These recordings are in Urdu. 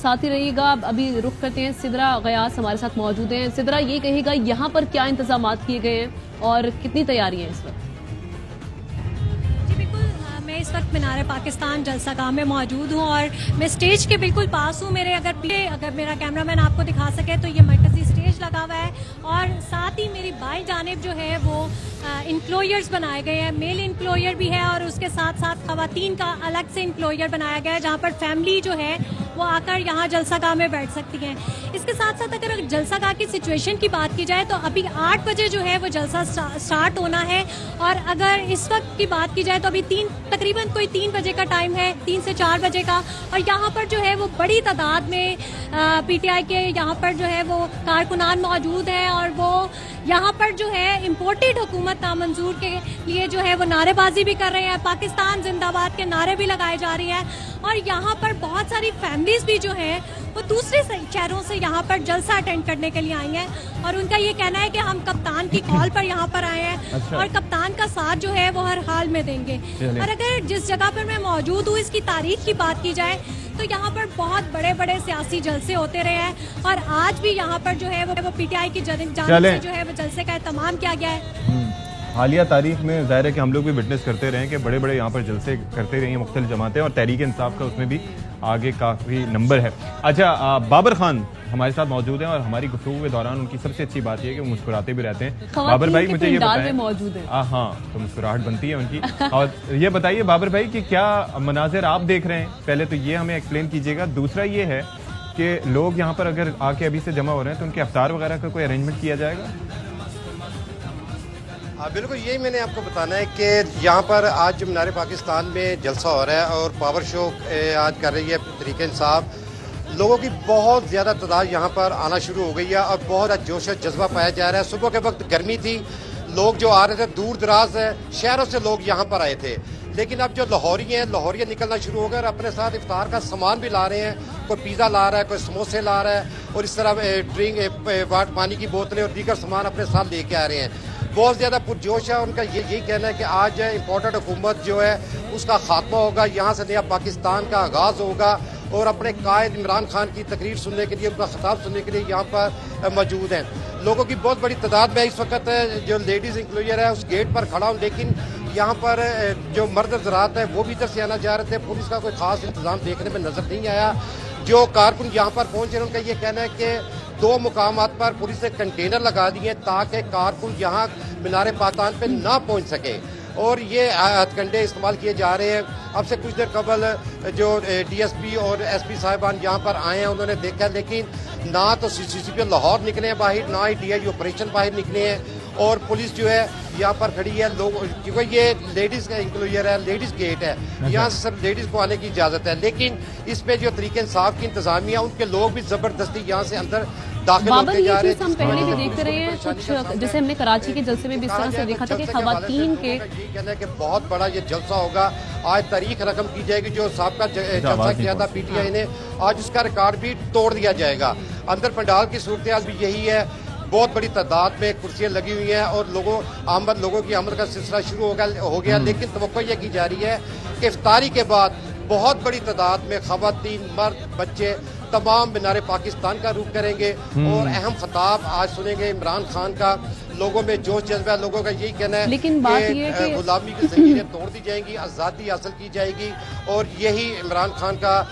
ساتھ ہی رہیے گا. ابھی رخ کرتے ہیں، سدرا غیاث ہمارے ساتھ موجود ہیں. سدرا، یہ کہے گا یہاں پر کیا انتظامات کیے گئے ہیں اور کتنی تیاری ہیں اس وقت؟ جی بالکل، میں اس وقت مینار پاکستان جلسہ گاہ میں موجود ہوں اور میں اسٹیج کے بالکل پاس ہوں. میرے اگر میرا کیمرہ مین آپ کو دکھا سکے تو یہ مرکزی اسٹیج لگا ہوا ہے اور ساتھ ہی میری بائیں جانب جو ہے وہ انکلوئرز بنائے گئے ہیں. میل انکلوئر بھی ہے اور اس کے ساتھ ساتھ خواتین کا الگ سے انکلوئر بنایا گیا ہے جہاں پر فیملی جو ہے وہ آ کر یہاں جلسہ گاہ میں بیٹھ سکتی ہیں. اس کے ساتھ ساتھ اگر جلسہ گاہ کی سچویشن کی بات کی جائے تو ابھی 8 بجے جو ہے وہ جلسہ سٹارٹ ہونا ہے اور اگر اس وقت کی بات کی جائے تو ابھی تقریباً کوئی 3 بجے کا ٹائم ہے، 3 سے 4 بجے کا. اور یہاں پر جو ہے وہ بڑی تعداد میں پی ٹی آئی کے یہاں پر جو ہے وہ کارکنان موجود ہیں اور وہ یہاں پر جو ہے امپورٹڈ حکومت نامنظور کے لیے جو ہے وہ نعرے بازی بھی کر رہے ہیں. پاکستان زندہ باد کے نعرے بھی لگائے جا رہے ہیں اور یہاں پر بہت ساری فیملیز بھی جو ہیں وہ دوسرے شہروں سے یہاں پر جلسہ اٹینڈ کرنے کے لیے آئی ہیں اور ان کا یہ کہنا ہے کہ ہم کپتان کی کال پر یہاں پر آئے ہیں اور کپتان کا ساتھ جو ہے وہ ہر حال میں دیں گے. اور اگر جس جگہ پر میں موجود ہوں اس کی تاریخ کی بات کی جائے تو یہاں پر بہت بڑے بڑے سیاسی جلسے ہوتے رہے ہیں اور آج بھی یہاں پر جو ہے وہ پی ٹی آئی کی جانب سے جو ہے وہ جلسے کا اہتمام کیا گیا ہے. حالیہ تاریخ میں ظاہر ہے کہ ہم لوگ بھی وٹنس کرتے رہے ہیں کہ بڑے بڑے یہاں پر جلسے کرتے رہے ہیں مختلف جماعتیں اور تحریک انصاف کا اس میں بھی آگے کافی نمبر ہے. اچھا، بابر خان ہمارے ساتھ موجود ہیں اور ہماری گفتگو کے دوران ان کی سب سے اچھی بات یہ ہے کہ وہ مسکراتے بھی رہتے ہیں. بابر بھائی مجھے یہ بتائیں، ہاں تو مسکراہٹ بنتی ہے ان کی. اور یہ بتائیے بابر بھائی کہ کیا مناظر آپ دیکھ رہے ہیں؟ پہلے تو یہ ہمیں ایکسپلین کیجیے گا. دوسرا یہ ہے کہ لوگ یہاں پر اگر آ کے ابھی سے جمع ہو رہے ہیں تو ان کے افطار وغیرہ کا کوئی ارینجمنٹ کیا جائے گا؟ بالکل، یہی میں نے آپ کو بتانا ہے کہ یہاں پر آج مینار پاکستان میں جلسہ ہو رہا ہے اور پاور شو آج کر رہی ہے تحریک انصاف. لوگوں کی بہت زیادہ تعداد یہاں پر آنا شروع ہو گئی ہے اور بہت جوش و جذبہ پایا جا رہا ہے. صبح کے وقت گرمی تھی، لوگ جو آ رہے تھے دور دراز شہروں سے لوگ یہاں پر آئے تھے، لیکن اب جو لاہوری نکلنا شروع ہو گئے اور اپنے ساتھ افطار کا سامان بھی لا رہے ہیں. کوئی پیزا لا رہا ہے، کوئی سموسے لا رہا ہے اور اس طرح ڈرنک پانی کی بوتلیں اور دیگر سامان اپنے ساتھ لے کے آ رہے ہیں. بہت زیادہ پرجوش ہے. ان کا یہی کہنا ہے کہ آج امپورٹنٹ حکومت جو ہے اس کا خاتمہ ہوگا، یہاں سے نیا پاکستان کا آغاز ہوگا اور اپنے قائد عمران خان کی تقریر سننے کے لیے، ان کا خطاب سننے کے لیے یہاں پر موجود ہیں. لوگوں کی بہت بڑی تعداد میں اس وقت جو لیڈیز انکلوئر ہے اس گیٹ پر کھڑا ہوں، لیکن یہاں پر جو مرد حضرات ہیں وہ بھی ادھر سے آنا جا رہے تھے. پولیس کا کوئی خاص انتظام دیکھنے میں نظر نہیں آیا. جو کارکن یہاں پر پہنچے ہیں ان کا یہ کہنا ہے کہ 2 مقامات پر پولیس نے کنٹینر لگا دیے تاکہ کارکن یہاں مینار پاکستان پہ نہ پہنچ سکے اور یہ ہتھ کنڈے استعمال کیے جا رہے ہیں. اب سے کچھ دیر قبل جو ڈی ایس پی اور ایس پی صاحبان یہاں پر آئے ہیں انہوں نے دیکھا، لیکن نہ تو سی پی لاہور نکلے ہیں باہر، نہ ہی ڈی آئی آپریشن باہر نکلے ہیں اور پولیس جو ہے یہاں پر کھڑی ہے. لوگ کیونکہ یہ لیڈیز کا انکلوئر ہے، لیڈیز گیٹ ہے، یہاں سے سب لیڈیز کو آنے کی اجازت ہے، لیکن اس پہ جو تحریک انصاف کی انتظامیہ ان کے لوگ بھی زبردستی یہاں سے اندر داخل ہوتے جا رہے ہیں. ہم پہلے بھی دیکھتے رہے ہیں کچھ، جیسے ہم نے کراچی کے جلسے میں بھی اس طرح سے دیکھا تھا کہ خواتین کے یہ کہنا ہے کہ بہت بڑا یہ جلسہ ہوگا. آج تاریخ رقم کی جائے گی. جو سابقہ جلسہ کیا تھا پی ٹی آئی نے، آج اس کا ریکارڈ بھی توڑ دیا جائے گا. اندر پنڈال کی صورتحال بھی یہی ہے، بہت بڑی تعداد میں کرسیاں لگی ہوئی ہیں اور لوگوں کی آمد کا سلسلہ شروع ہو گیا. لیکن توقع یہ کی جا رہی ہے کہ افطاری کے بعد بہت بڑی تعداد میں خواتین، مرد، بچے تمام مینار پاکستان کا رخ کریں گے اور اہم خطاب آج سنیں گے عمران خان کا. لوگوں میں جوش جذبہ ہے. لوگوں کا یہی کہنا ہے کہ غلامی کی زنجیریں توڑ دی جائیں گی، آزادی حاصل کی جائے گی اور یہی عمران خان کا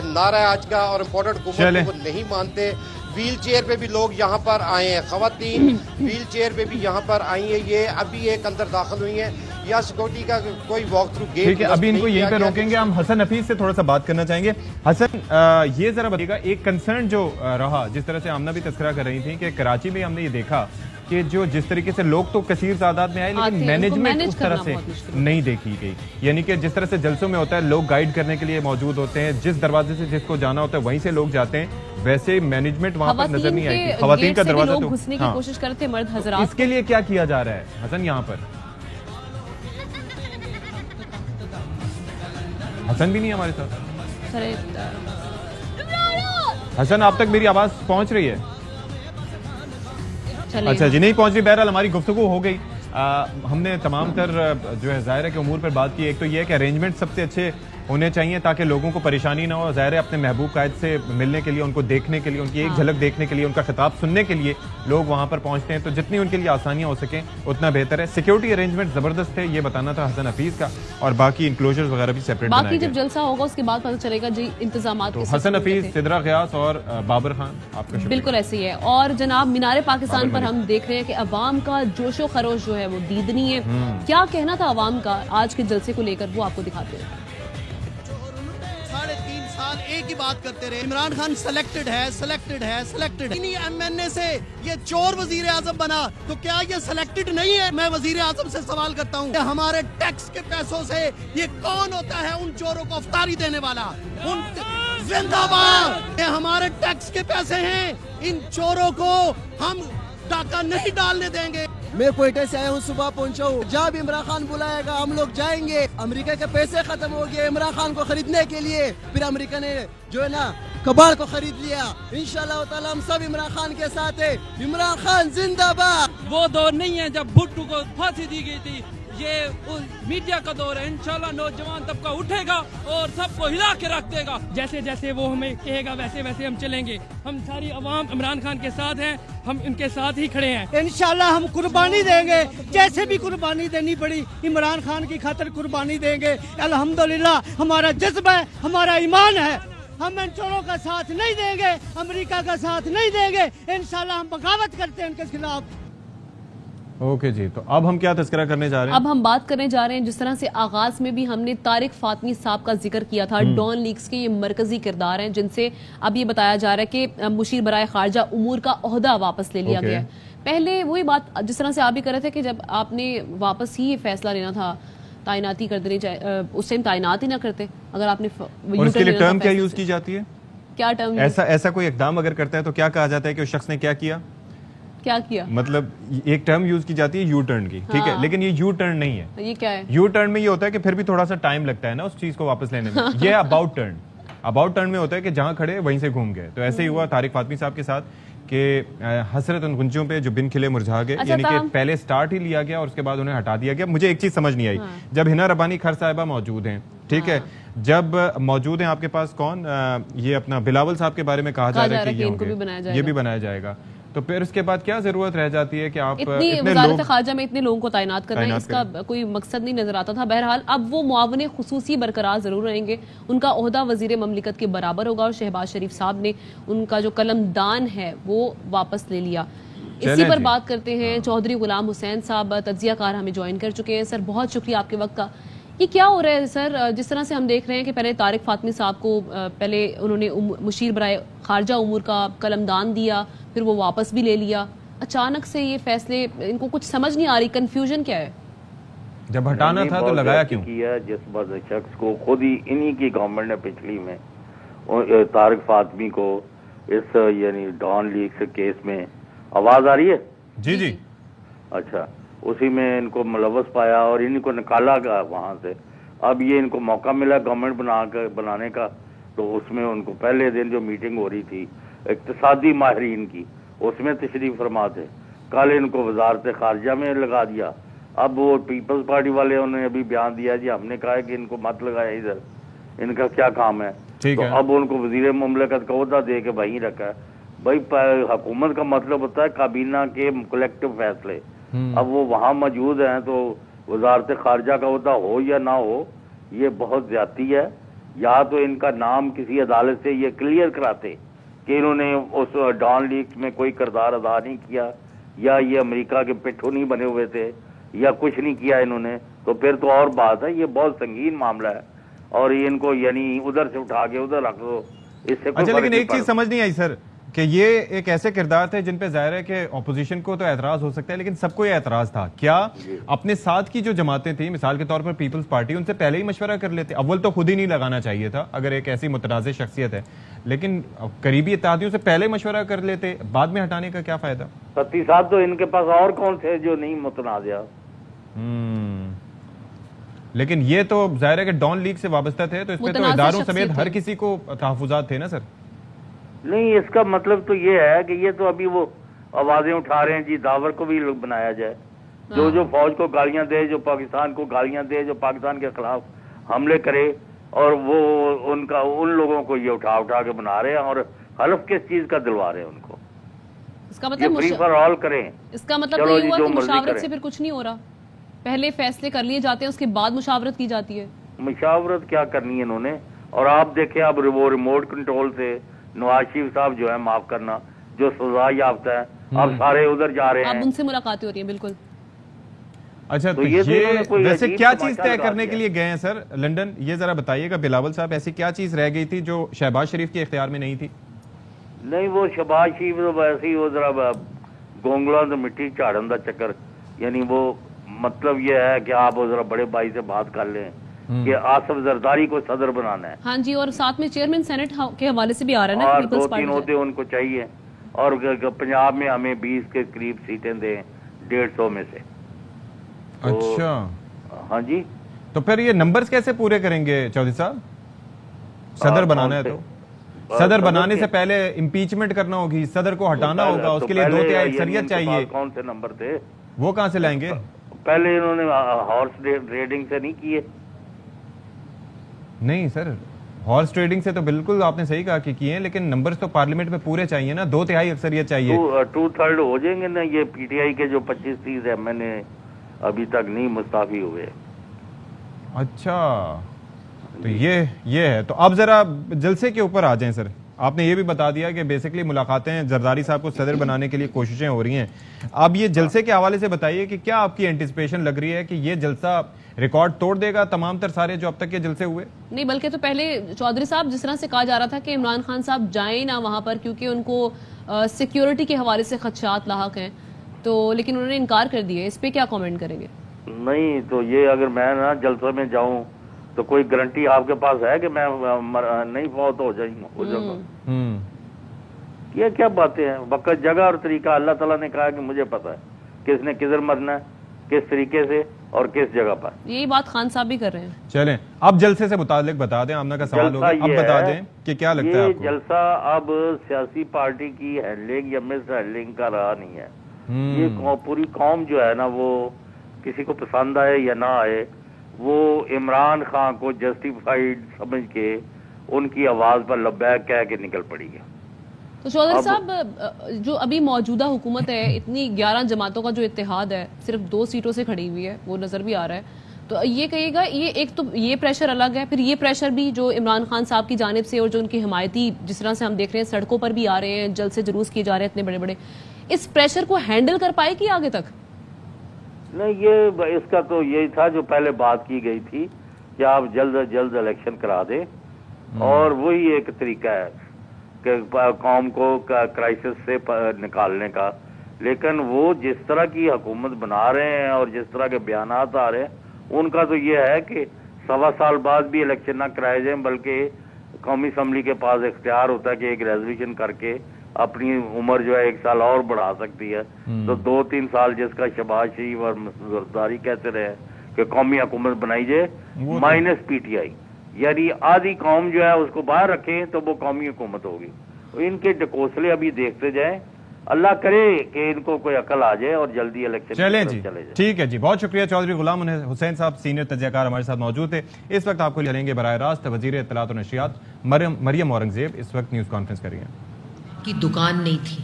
نعرہ ہے آج کا. اور امپورٹنٹ حکومت کو نہیں مانتے. ویل چیئر پہ بھی لوگ یہاں پر آئے ہیں، خواتین ویل چیئر پہ بھی یہاں پر آئی ہیں. یہ ابھی ایک اندر داخل ہوئی ہیں. یا سیکورٹی کا کوئی واک تھرو گیٹ. ٹھیک ہے، ابھی ان کو یہیں پہ روکیں گے. ہم حسن حفیظ سے تھوڑا سا بات کرنا چاہیں گے. حسن، یہ ذرا بتائیے گا ایک کنسرن جو رہا، جس طرح سے آمنہ بھی تذکرہ کر رہی تھی کہ کراچی میں ہم نے یہ دیکھا کہ جس طریقے سے لوگ تو کثیر تعداد میں آئے لیکن مینجمنٹ اس طرح سے نہیں دیکھی گئی. یعنی کہ جس طرح سے جلسوں میں ہوتا ہے لوگ گائیڈ کرنے کے لیے موجود ہوتے ہیں، جس دروازے سے جس کو جانا ہوتا ہے وہیں سے لوگ جاتے ہیں، ویسے مینجمنٹ وہاں پر نظر نہیں آئی. خواتین کا دروازہ تو گھسنے کی کوشش کرتے مرد حضرات. اس کے لیے کیا کیا جا رہا ہے حسن یہاں پر؟ حسن بھی نہیں ہمارے ساتھ. حسن، آپ تک میری آواز پہنچ رہی ہے؟ اچھا جی، نہیں پہنچ رہی. بہرحال ہماری گفتگو ہو گئی. ہم نے تمام تر جو ہے ظاہر ہے کہ امور پر بات کی. ایک تو یہ ہے کہ ارینجمنٹ سب سے اچھے انہیں چاہیے تاکہ لوگوں کو پریشانی نہ ہو. ظاہر ہے اپنے محبوب قائد سے ملنے کے لیے, ان کو دیکھنے کے لیے, ان کی ایک جھلک دیکھنے کے لیے, ان کا خطاب سننے کے لیے لوگ وہاں پر پہنچتے ہیں, تو جتنی ان کے لیے آسانیاں ہو سکیں اتنا بہتر ہے. سیکیورٹی ارینجمنٹ زبردست تھے, یہ بتانا تھا حسن حفیظ کا, اور باقی انکلوجرز وغیرہ بھی سیپریٹ بنائے گئے. باقی جب جلسہ ہوگا اس کے بعد پتہ چلے گا جی انتظامات. حسن حفیظ, سدرا غیاث اور بابر خان, آپ کا بالکل ایسے ہی ہے. اور جناب مینار پاکستان پر ہم دیکھ رہے ہیں کہ عوام کا جوش و خروش جو ہے وہ دیدنی ہے. کیا کہنا تھا عوام کا آج کے جلسے کو لے کر, وہ آپ کو دکھاتے ہیں. 3.5 سال ایک ہی بات کرتے رہے, عمران خان سلیکٹڈ ہے. انہی ایم این اے سے یہ چور وزیر اعظم بنا, تو کیا یہ سلیکٹڈ نہیں ہے؟ میں وزیر اعظم سے سوال کرتا ہوں, ہمارے ٹیکس کے پیسوں سے یہ کون ہوتا ہے ان چوروں کو افطاری دینے والا؟ زندہ باد! یہ ہمارے ٹیکس کے پیسے ہیں, ان چوروں کو ہم ڈاکہ نہیں ڈالنے دیں گے. میں کوئٹہ سے آیا ہوں, صبح پہنچا ہوں. جب عمران خان بلائے گا ہم لوگ جائیں گے. امریکہ کے پیسے ختم ہو گئے عمران خان کو خریدنے کے لیے, پھر امریکہ نے جو ہے نا کباڑ کو خرید لیا. انشاءاللہ تعالی ہم سب عمران خان کے ساتھ ہیں. عمران خان زندہ باد! وہ دور نہیں ہے جب بھٹو کو پھانسی دی گئی تھی, یہ میڈیا کا دور ہے. انشاءاللہ نوجوان طبقہ اٹھے گا اور سب کو ہلا کے رکھ دے گا. جیسے جیسے وہ ہمیں کہے گا ویسے ویسے ہم چلیں گے. ہم ساری عوام عمران خان کے ساتھ ہیں, ہم ان کے ساتھ ہی کھڑے ہیں. انشاءاللہ ہم قربانی دیں گے, جیسے بھی قربانی دینی پڑی عمران خان کی خاطر قربانی دیں گے. الحمدللہ ہمارا جذبہ ہے, ہمارا ایمان ہے. ہم ان چوروں کا ساتھ نہیں دیں گے, امریکہ کا ساتھ نہیں دیں گے. انشاءاللہ ہم بغاوت کرتے ہیں ان کے خلاف. اوکے جی, تو اب ہم کیا تذکرہ کرنے جا رہے ہیں؟ اب ہم بات کرنے جا رہے ہیں, جس طرح سے آغاز میں بھی ہم نے طارق فاطمی صاحب کا ذکر کیا تھا, ڈان لیکس کے یہ مرکزی کردار ہیں جن سے اب یہ بتایا جا رہا ہے کہ مشیر برائے خارجہ امور کا عہدہ واپس لے لیا گیا ہے. پہلے وہی بات جس طرح سے آپ بھی کر رہے تھے کہ جب آپ نے واپس ہی یہ فیصلہ لینا تھا تعیناتی کر دینی چاہیے, اس ٹائم تعینات ہی نہ کرتے. اگر آپ نے اور اس کے لیے ٹرم کیا یوز کی جاتی ہے, کیا ٹرم, ایسا کوئی اقدام اگر کرتا ہے تو کیا کہا جاتا ہے کہ اس شخص نے کیا کیا؟ مطلب ایک ٹرم یوز کی جاتی ہے یو ٹرن کی, ٹھیک ہے, لیکن یہ یو ٹرن نہیں ہے. یہ کیا ہے؟ یو ٹرن میں یہ ہوتا ہے کہ پھر بھی تھوڑا سا ٹائم لگتا ہے نا اس چیز کو واپس لینے میں. یہ اباؤٹ ٹرن, اباؤٹ ٹرن میں ہوتا ہے کہ جہاں کھڑے وہیں سے گھوم گئے. تو ایسے ہی ہوا طارق فاطمی صاحب کے ساتھ کہ حسرت ان غنچوں پہ جو بن کھلے مرجھا گئے, یعنی کہ پہلے سٹارٹ ہی لیا گیا اور اس کے بعد انہیں ہٹا دیا گیا. مجھے ایک چیز سمجھ نہیں آئی, جب ہنا ربانی کھر صاحبہ موجود ہیں, ٹھیک ہے, جب موجود ہیں آپ کے پاس کون, یہ اپنا بلاول صاحب کے بارے میں کہا جا رہا ہے کہ یہ بھی بنایا جائے گا, تو پھر اس کے بعد کیا ضرورت رہ جاتی ہے کہ آپ وزارت خارجہ میں اتنے لوگوں کو تعینات کرنا ہے, اس کا کوئی مقصد نہیں نظر آتا تھا. بہرحال اب وہ معاون خصوصی برقرار ضرور رہیں گے, ان کا عہدہ وزیر مملکت کے برابر ہوگا, اور شہباز شریف صاحب نے ان کا جو قلم دان ہے وہ واپس لے لیا. اسی پر بات کرتے ہیں, چودھری غلام حسین صاحب تجزیہ کار ہمیں جوائن کر چکے ہیں. سر بہت شکریہ آپ کے وقت کا. یہ کیا ہو رہا ہے سر, جس طرح سے ہم دیکھ رہے ہیں کہ پہلے طارق فاطمی صاحب کو پہلے انہوں نے مشیر برائے خارجہ امور کا قلم دان دیا, پھر وہ واپس بھی لے لیا. اچانک سے یہ فیصلے, ان کو کچھ سمجھ نہیں آ رہی, کنفیوژن کیا ہے؟ جب ہٹانا تھا تو لگایا کیوں؟ کیا جس بعض شخص کو خود ہی انہی کی گورنمنٹ نے پچھلی میں طارق فاطمی کو اس یعنی ڈان لیکس کیس میں, آواز آ رہی ہے؟ جی جی. اچھا, اسی میں ان کو ملوث پایا اور ان کو نکالا گیا وہاں سے. اب یہ ان کو موقع ملا گورنمنٹ بنانے کا, تو اس میں ان کو پہلے دن جو میٹنگ ہو رہی تھی اقتصادی ماہرین کی, اس میں تشریف فرما تھے. کل ان کو وزارت خارجہ میں لگا دیا. اب وہ پیپلز پارٹی والے انہوں نے ابھی بیان دیا جی ہم نے کہا ہے کہ ان کو مت لگایا ادھر, ان کا کیا کام ہے. تو اب ان کو وزیر مملکت کا عہدہ دے کے وہیں رکھا ہے. بھائی حکومت کا مطلب ہوتا ہے کابینہ کے کلیکٹو فیصلے. اب وہ وہاں موجود ہیں تو وزارت خارجہ کا عہدہ ہو یا نہ ہو, یہ بہت زیادتی ہے. یا تو ان کا نام کسی عدالت سے یہ کلیئر کراتے کہ انہوں نے اس ڈان لیکس میں کوئی کردار ادا نہیں کیا, یا یہ امریکہ کے پٹھو نہیں بنے ہوئے تھے, یا کچھ نہیں کیا انہوں نے, تو پھر تو اور بات ہے. یہ بہت سنگین معاملہ ہے اور یہ ان کو یعنی ادھر سے اٹھا کے ادھر رکھ دو, اس سے اچھا. لیکن ایک چیز سمجھ نہیں آئی سر, کہ یہ ایک ایسے کردار تھے جن پہ ظاہر ہے کہ اپوزیشن کو تو اعتراض ہو سکتا ہے, لیکن سب کو یہ اعتراض تھا. کیا اپنے ساتھ کی جو جماعتیں تھیں, مثال کے طور پر پیپلز پارٹی, ان سے پہلے ہی مشورہ کر لیتے؟ اول تو خود ہی نہیں لگانا چاہیے تھا اگر ایک ایسی متنازع شخصیت ہے, لیکن قریبی اتحادیوں سے پہلے مشورہ کر لیتے, بعد میں ہٹانے کا کیا فائدہ؟ ستی صاحب تو ان کے پاس اور کون تھے جو نہیں متنازع. لیکن یہ تو ظاہر ہے کہ ڈان لیگ سے وابستہ تھے, تو اس پہ تو اداروں سمیت ہر کسی کو تحفظات تھے نا سر. نہیں, اس کا مطلب تو یہ ہے کہ یہ تو ابھی وہ آوازیں اٹھا رہے ہیں جی داور کو بھی بنایا جائے, جو فوج کو گالیاں دے, جو پاکستان کو گالیاں دے, جو پاکستان کے خلاف حملے کرے اور وہ ان لوگوں کو یہ اٹھا کے بنا رہے ہیں اور حلف کس چیز کا دلوا رہے ہیں ان کو. اس کا مطلب فری فار آل کریں. اس کا مطلب یہ ہوا کہ مشاورت سے پھر کچھ نہیں ہو رہا, پہلے فیصلے کر لیے جاتے ہیں اس کے بعد مشاورت کی جاتی ہے. مشاورت کیا کرنی ہے انہوں نے. اور آپ دیکھیں اب وہ ریموٹ کنٹرول سے نواز شریف صاحب جو ہے, معاف کرنا, جو سزا یافتہ ہے, اب سارے ادھر جا رہے ہیں. اب ان سے ملاقاتیں ہو رہی ہیں. بالکل. اچھا, تو یہ ویسے کیا چیز طے کرنے کے لیے گئے ہیں سر لنڈن, یہ ذرا بتائیے گا بلاول صاحب, ایسی کیا چیز رہ گئی تھی جو شہباز شریف کے اختیار میں نہیں تھی؟ نہیں, وہ شہباز شریف تو ویسے ہی وہ ذرا گونگلا تو مٹی چاڑن دا چکر, یعنی وہ مطلب یہ ہے کہ آپ ذرا بڑے بھائی سے بات کر لیں کہ آصف زرداری کو صدر بنانا ہے. ہاں جی, اور ساتھ میں چیئرمین سینٹ کے حوالے سے بھی آ رہا ہے نا, اور 2-3 عہدے ان کو چاہیے, اور پنجاب میں ہمیں 20 کے قریب سیٹیں دیں 150 میں سے. اچھا, ہاں جی. تو پھر یہ نمبرز کیسے پورے کریں گے چودھری صاحب؟ صدر بنانا ہے تو صدر بنانے سے پہلے امپیچمنٹ کرنا ہوگی, صدر کو ہٹانا ہوگا, اس کے لیے 2/3 اکثریت چاہیے. کون سے نمبر تھے وہ کہاں سے لائیں گے؟ پہلے انہوں نے ہارس ٹریڈنگ سے نہیں کیے. نہیں سر, ہارس ٹریڈنگ سے تو بالکل آپ نے صحیح کہا کہ کیے ہیں, لیکن نمبرز تو پارلیمنٹ میں پورے چاہیے نا, 2/3 اکثریت چاہیے. 2/3 ہو جائیں گے نا. یہ پی ٹی آئی کے جو 25% ہے, میں نے ابھی تک نہیں مستعفی ہوئے. اچھا, تو یہ ہے. تو اب ذرا جلسے کے اوپر آ جائیں سر. آپ نے یہ بھی بتا دیا کہ بیسکلی ملاقاتیں زرداری صاحب کو صدر بنانے کے لیے کوششیں ہو رہی ہیں. اب یہ جلسے کے حوالے سے بتائیے کہ کیا آپ کی اینٹیسپیشن لگ رہی ہے کہ یہ جلسہ ریکارڈ توڑ دے گا تمام تر سارے جو اب تک یہ جلسے ہوئے؟ نہیں, بلکہ تو پہلے چودھری صاحب جس طرح سے کہا جا رہا تھا کہ عمران خان صاحب جائیں نہ وہاں پر کیونکہ ان کو سیکیورٹی کے حوالے سے خدشات لاحق ہیں, تو لیکن انہوں نے انکار کر دیا. اس پہ کیا کامنٹ کریں گے؟ نہیں, تو یہ اگر میں نا جلسے میں جاؤں تو کوئی گارنٹی آپ کے پاس ہے کہ میں نہیں فوت ہو جائیں گا؟ یہ کیا باتیں ہیں؟ وقت, جگہ اور طریقہ اللہ تعالیٰ نے کہا کہ مجھے پتا ہے کس نے کدھر مرنا ہے, کس طریقے سے اور کس جگہ پر. یہی بات خان صاحب بھی کر رہے ہیں. چلیں اب جلسے سے متعلق بتا دیں, آمنہ کا سوال ہوگا, اب بتا دیں کہ کیا لگتا ہے آپ کو؟ یہ جلسہ اب سیاسی پارٹی کی ہینڈلنگ یا مس ہینڈلنگ کا رہا نہیں ہے. یہ پوری قوم جو ہے نا, وہ کسی کو پسند آئے یا نہ آئے, وہ عمران خان کو جسٹیفائیڈ سمجھ کے ان کی آواز پر لبیک کہہ کے نکل پڑی ہے. تو چودھری صاحب, جو ابھی موجودہ حکومت ہے, اتنی 11 جماعتوں کا جو اتحاد ہے, صرف 2 سیٹوں سے کھڑی ہوئی ہے, وہ نظر بھی آ رہا ہے. تو یہ کہیے گا, یہ ایک تو یہ پریشر الگ ہے, پھر یہ پریشر بھی جو عمران خان صاحب کی جانب سے اور جو ان کی حمایتی جس طرح سے ہم دیکھ رہے ہیں سڑکوں پر بھی آ رہے ہیں, جلسے جلوس کیے جا رہے ہیں اتنے بڑے بڑے, اس پریشر کو ہینڈل کر پائے گی آگے تک؟ نہیں, یہ اس کا تو یہی تھا جو پہلے بات کی گئی تھی کہ آپ جلد از جلد الیکشن کرا دیں, اور وہی ایک طریقہ ہے کہ قوم کو کرائسس سے نکالنے کا. لیکن وہ جس طرح کی حکومت بنا رہے ہیں اور جس طرح کے بیانات آ رہے ہیں, ان کا تو یہ ہے کہ 1.25 سال بعد بھی الیکشن نہ کرائے جائیں, بلکہ قومی اسمبلی کے پاس اختیار ہوتا ہے کہ ایک ریزولوشن کر کے اپنی عمر جو ہے 1 سال اور بڑھا سکتی ہے. تو 2-3 سال جس کا شہباز شریف اور زرداری کہتے رہے کہ قومی حکومت بنائی جائے مائنس پی ٹی آئی, یعنی آدھی قوم جو ہے اس کو باہر رکھیں تو وہ قومی حکومت ہوگی. ان کے ڈکوسلے ابھی دیکھتے جائیں, اللہ کرے کہ ان کو کوئی عقل آ جائے اور جلدی الیکشن چلے جی. ٹھیک ہے جی, بہت شکریہ. چودھری غلام حسین صاحب سینئر تجزیہ کار ہمارے ساتھ موجود تھے. اس وقت آپ کو چلیں گے براہ راست وزیر اطلاعات و نشریات مریم اورنگزیب, اس وقت نیوز کانفرنس کر رہی ہیں. کی دکان نہیں تھی.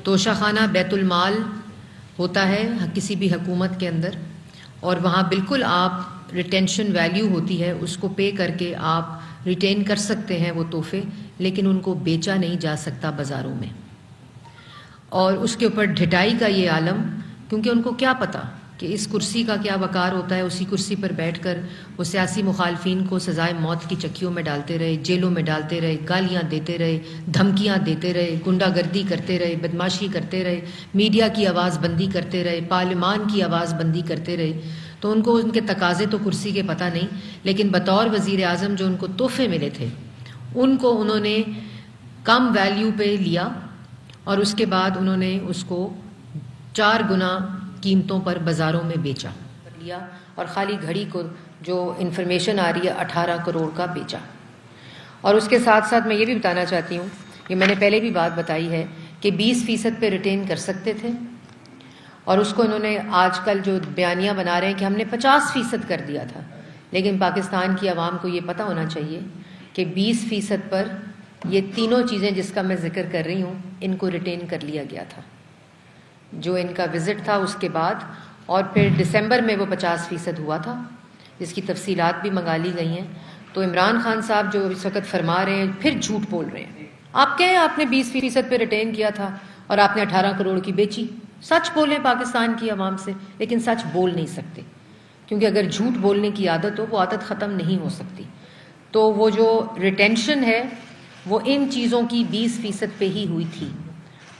توشہ خانہ بیت المال ہوتا ہے کسی بھی حکومت کے اندر, اور وہاں بالکل آپ ریٹینشن ویلیو ہوتی ہے, اس کو پے کر کے آپ ریٹین کر سکتے ہیں وہ تحفے, لیکن ان کو بیچا نہیں جا سکتا بازاروں میں. اور اس کے اوپر ڈھٹائی کا یہ عالم, کیونکہ ان کو کیا پتا کہ اس کرسی کا کیا وقار ہوتا ہے. اسی کرسی پر بیٹھ کر وہ سیاسی مخالفین کو سزائے موت کی چکیوں میں ڈالتے رہے, جیلوں میں ڈالتے رہے, گالیاں دیتے رہے, دھمکیاں دیتے رہے, گنڈا گردی کرتے رہے, بدماشی کرتے رہے, میڈیا کی آواز بندی کرتے رہے, پارلیمان کی آواز بندی کرتے رہے. تو ان کو ان کے تقاضے تو کرسی کے پتہ نہیں, لیکن بطور وزیر اعظم جو ان کو تحفے ملے تھے ان کو انہوں نے کم ویلیو پہ لیا, اور اس کے بعد انہوں نے اس کو 4 گنا قیمتوں پر بازاروں میں بیچا لیا, اور خالی گھڑی کو جو انفارمیشن آ رہی ہے 18 کروڑ کا بیچا. اور اس کے ساتھ ساتھ میں یہ بھی بتانا چاہتی ہوں, یہ میں نے پہلے بھی بات بتائی ہے کہ 20% پہ ریٹین کر سکتے تھے, اور اس کو انہوں نے آج کل جو بیانیاں بنا رہے ہیں کہ ہم نے 50% کر دیا تھا, لیکن پاکستان کی عوام کو یہ پتہ ہونا چاہیے کہ 20% پر یہ تینوں چیزیں جس کا میں ذکر کر رہی ہوں ان کو ریٹین کر لیا گیا تھا. جو ان کا وزٹ تھا اس کے بعد، اور پھر دسمبر میں وہ 50% ہوا تھا، جس کی تفصیلات بھی منگا لی گئی ہیں. تو عمران خان صاحب جو اس وقت فرما رہے ہیں پھر جھوٹ بول رہے ہیں. آپ کہیں آپ نے 20% پہ ریٹین کیا تھا اور آپ نے 18 کروڑ کی بیچی. سچ بولیں پاکستان کی عوام سے، لیکن سچ بول نہیں سکتے، کیونکہ اگر جھوٹ بولنے کی عادت ہو وہ عادت ختم نہیں ہو سکتی. تو وہ جو ریٹینشن ہے وہ ان چیزوں کی 20% پہ ہی ہوئی تھی،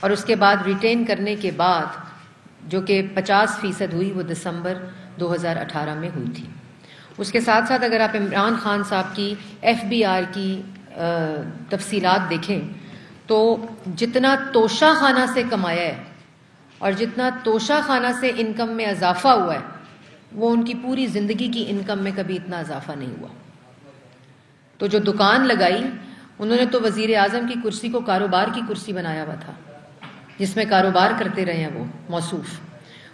اور اس کے بعد ریٹین کرنے کے بعد جو کہ 50% ہوئی وہ دسمبر 2018 میں ہوئی تھی. اس کے ساتھ ساتھ اگر آپ عمران خان صاحب کی FBR کی تفصیلات دیکھیں تو جتنا توشہ خانہ سے کمایا ہے اور جتنا توشہ خانہ سے انکم میں اضافہ ہوا ہے وہ ان کی پوری زندگی کی انکم میں کبھی اتنا اضافہ نہیں ہوا. تو جو دکان لگائی انہوں نے تو وزیر اعظم کی کرسی کو کاروبار کی کرسی بنایا ہوا تھا، جس میں کاروبار کرتے رہے ہیں وہ موصوف.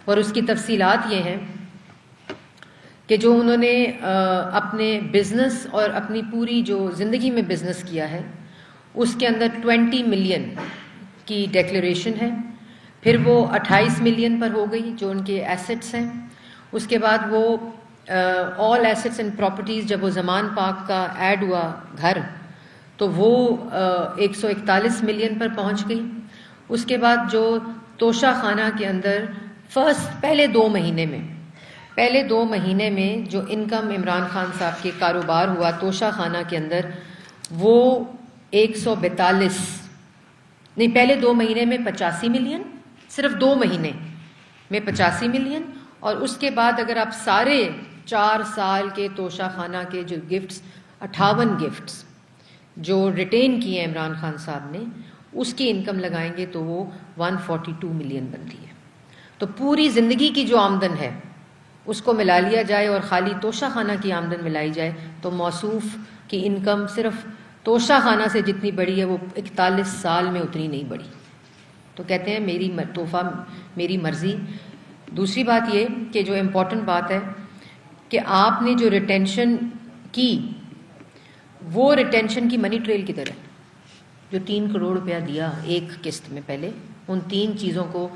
اور اس کی تفصیلات یہ ہیں کہ جو انہوں نے اپنے بزنس اور اپنی پوری جو زندگی میں بزنس کیا ہے اس کے اندر 20 ملین کی ڈیکلیریشن ہے، پھر وہ 28 ملین پر ہو گئی جو ان کے ایسٹس ہیں. اس کے بعد وہ آل ایسٹس اینڈ پراپرٹیز جب وہ زمان پاک کا ایڈ ہوا گھر تو وہ 141 ملین پر پہنچ گئی. اس کے بعد جو توشہ خانہ کے اندر پہلے دو مہینے میں جو انکم عمران خان صاحب کے کاروبار ہوا توشہ خانہ کے اندر وہ 142 نہیں، پہلے 2 مہینے میں 85 ملین، صرف 2 مہینے میں 85 ملین. اور اس کے بعد اگر آپ سارے 4 سال کے توشہ خانہ کے جو گفٹس 58 گفٹس جو ریٹین کیے ہیں عمران خان صاحب نے اس کی انکم لگائیں گے تو وہ 142 ملین بنتی ہے. تو پوری زندگی کی جو آمدن ہے اس کو ملا لیا جائے اور خالی توشہ خانہ کی آمدن ملائی جائے تو موصوف کی انکم صرف توشہ خانہ سے جتنی بڑی ہے وہ 41 سال میں اتنی نہیں بڑی. تو کہتے ہیں میری تحفہ میری مرضی. دوسری بات یہ کہ جو امپورٹنٹ بات ہے کہ آپ نے جو ریٹینشن کی وہ ریٹینشن کی منی ٹریل کدھر ہے؟ جو 3 کروڑ روپیہ دیا ایک قسط میں پہلے ان 3 چیزوں کو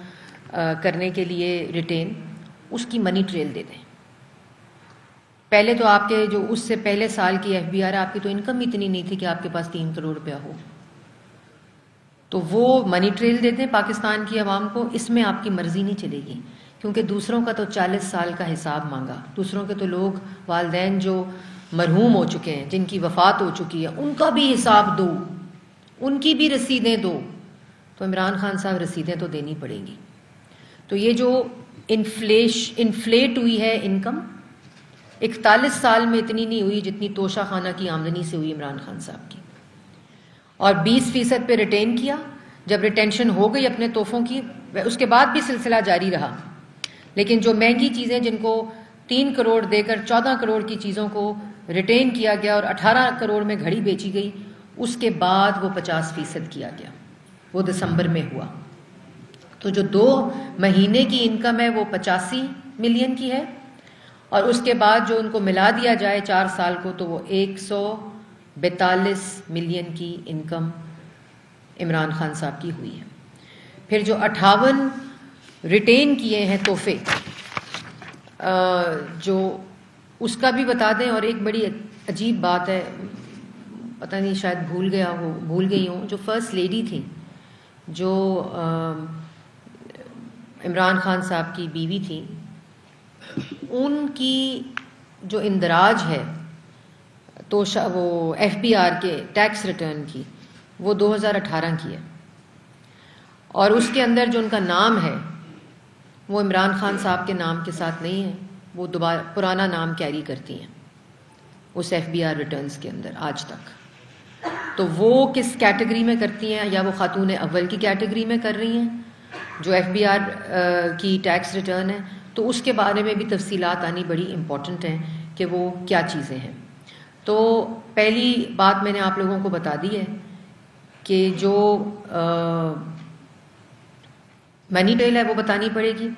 کرنے کے لیے ریٹین، اس کی منی ٹریل دے دیں. پہلے تو آپ کے جو اس سے پہلے سال کی FBR آپ کی تو انکم اتنی نہیں تھی کہ آپ کے پاس 3 کروڑ روپیہ ہو، تو وہ منی ٹریل دے دیں پاکستان کی عوام کو. اس میں آپ کی مرضی نہیں چلے گی کیونکہ دوسروں کا تو 40 سال کا حساب مانگا. دوسروں کے تو لوگ والدین جو مرحوم ہو چکے ہیں جن کی وفات ہو چکی ہے ان کا بھی حساب دو، ان کی بھی رسیدیں دو. تو عمران خان صاحب رسیدیں تو دینی پڑیں گی. تو یہ جو انفلیٹ ہوئی ہے انکم 41 سال میں اتنی نہیں ہوئی جتنی توشہ خانہ کی آمدنی سے ہوئی عمران خان صاحب کی. اور 20% پہ ریٹین کیا. جب ریٹینشن ہو گئی اپنے تحفوں کی اس کے بعد بھی سلسلہ جاری رہا، لیکن جو مہنگی چیزیں جن کو 3 کروڑ دے کر 14 کروڑ کی چیزوں کو ریٹین کیا گیا اور 18 کروڑ میں گھڑی بیچی گئی، اس کے بعد وہ 50% کیا گیا. وہ دسمبر میں ہوا. تو جو 2 مہینے کی انکم ہے وہ 85 ملین کی ہے، اور اس کے بعد جو ان کو ملا دیا جائے 4 سال کو تو وہ 142 ملین کی انکم عمران خان صاحب کی ہوئی ہے. پھر جو 58 ریٹین کیے ہیں تحفے جو اس کا بھی بتا دیں. اور ایک بڑی عجیب بات ہے، پتہ نہیں شاید بھول گئی ہوں، جو فرسٹ لیڈی تھی جو عمران خان صاحب کی بیوی تھی، ان کی جو اندراج ہے تو وہ FBR کے ٹیکس ریٹرن کی وہ 2018 کی ہے، اور اس کے اندر جو ان کا نام ہے وہ عمران خان صاحب کے نام کے ساتھ نہیں ہے، وہ دوبارہ پرانا نام کیری کرتی ہیں اس FBR ریٹرنز کے اندر آج تک. تو وہ کس کیٹیگری میں کرتی ہیں؟ یا وہ خاتون اول کی کیٹیگری میں کر رہی ہیں جو FBR کی ٹیکس ریٹرن ہے؟ تو اس کے بارے میں بھی تفصیلات آنی بڑی امپورٹنٹ ہیں کہ وہ کیا چیزیں ہیں. تو پہلی بات میں نے آپ لوگوں کو بتا دی ہے کہ جو منی ٹریل ہے وہ بتانی پڑے گی.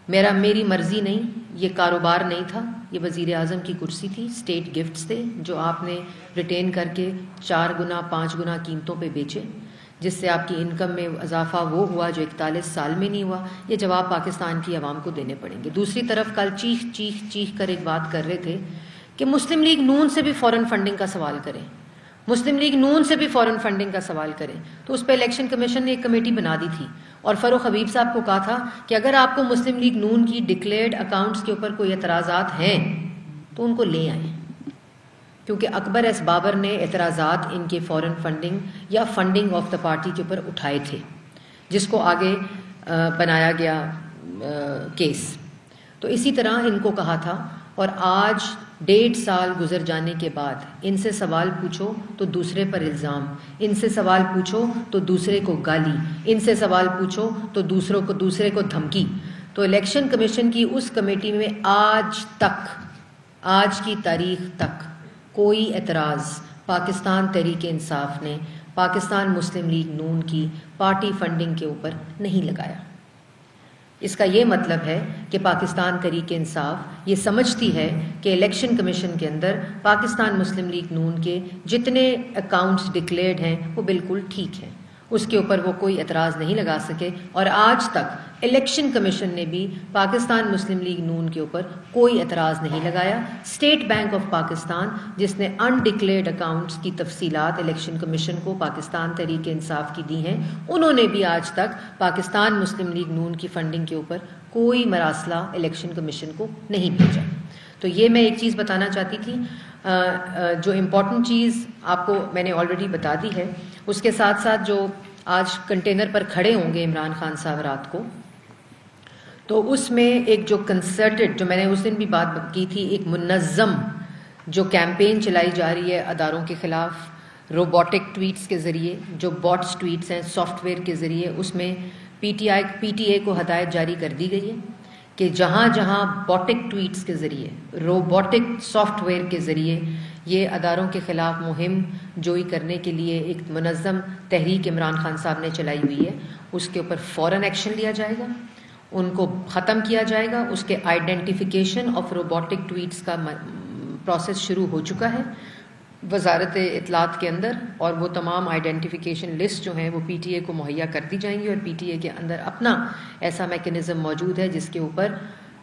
میری مرضی نہیں، یہ کاروبار نہیں تھا، یہ وزیر اعظم کی کرسی تھی، اسٹیٹ گفٹس تھے جو آپ نے ریٹین کر کے 4 گنا 5 گنا قیمتوں پہ بیچے، جس سے آپ کی انکم میں اضافہ وہ ہوا جو 41 سال میں نہیں ہوا. یہ جواب پاکستان کی عوام کو دینے پڑیں گے. دوسری طرف کل چیخ کر ایک بات کر رہے تھے کہ مسلم لیگ نون سے بھی فورن فنڈنگ کا سوال کریں، مسلم لیگ نون سے بھی فورن فنڈنگ کا سوال کریں. تو اس پہ الیکشن کمیشن نے ایک کمیٹی بنا دی تھی اور فروخ حبیب صاحب کو کہا تھا کہ اگر آپ کو مسلم لیگ نون کی ڈکلیئرڈ اکاؤنٹس کے اوپر کوئی اعتراضات ہیں تو ان کو لے آئیں، کیونکہ اکبر ایس بابر نے اعتراضات ان کے فورن فنڈنگ یا فنڈنگ آف دا پارٹی کے اوپر اٹھائے تھے، جس کو آگے بنایا گیا کیس. تو اسی طرح ان کو کہا تھا، اور آج 1.5 سال گزر جانے کے بعد ان سے سوال پوچھو تو دوسرے پر الزام، ان سے سوال پوچھو تو دوسرے کو گالی، ان سے سوال پوچھو تو دوسرے کو دھمکی. تو الیکشن کمیشن کی اس کمیٹی میں آج کی تاریخ تک کوئی اعتراض پاکستان تحریک انصاف نے پاکستان مسلم لیگ نون کی پارٹی فنڈنگ کے اوپر نہیں لگایا. اس کا یہ مطلب ہے کہ پاکستان تحریک انصاف یہ سمجھتی ہے کہ الیکشن کمیشن کے اندر پاکستان مسلم لیگ نون کے جتنے اکاؤنٹس ڈکلیئرڈ ہیں وہ بالکل ٹھیک ہیں، اس کے اوپر وہ کوئی اعتراض نہیں لگا سکے. اور آج تک الیکشن کمیشن نے بھی پاکستان مسلم لیگ نون کے اوپر کوئی اعتراض نہیں لگایا. اسٹیٹ بینک آف پاکستان جس نے انڈکلیئرڈ اکاؤنٹس کی تفصیلات الیکشن کمیشن کو پاکستان تحریک انصاف کی دی ہیں، انہوں نے بھی آج تک پاکستان مسلم لیگ نون کی فنڈنگ کے اوپر کوئی مراسلہ الیکشن کمیشن کو نہیں بھیجا. تو یہ میں ایک چیز بتانا چاہتی تھی. جو امپورٹنٹ چیز آپ کو میں نے آلریڈی بتا دی ہے. اس کے ساتھ ساتھ جو آج کنٹینر پر کھڑے ہوں گے عمران خان صاحب رات کو، تو اس میں ایک جو کنسرٹڈ، جو میں نے اس دن بھی بات کی تھی، ایک منظم جو کیمپین چلائی جا رہی ہے اداروں کے خلاف روبوٹک ٹویٹس کے ذریعے، جو باٹس ٹویٹس ہیں سافٹ ویئر کے ذریعے، اس میں پی ٹی اے کو ہدایت جاری کر دی گئی ہے کہ جہاں جہاں باٹک ٹویٹس کے ذریعے، روبوٹک سافٹ ویئر کے ذریعے یہ اداروں کے خلاف مہم جوئی کرنے کے لیے ایک منظم تحریک عمران خان صاحب نے چلائی ہوئی ہے، اس کے اوپر فوراً ایکشن لیا جائے گا، ان کو ختم کیا جائے گا. اس کے آئیڈینٹیفیکیشن آف روبوٹک ٹویٹس کا پروسیس شروع ہو چکا ہے وزارت اطلاعات کے اندر، اور وہ تمام آئیڈینٹیفیکیشن لسٹ جو ہیں وہ پی ٹی اے کو مہیا کر دی جائیں گی، اور پی ٹی اے کے اندر اپنا ایسا میکینزم موجود ہے جس کے اوپر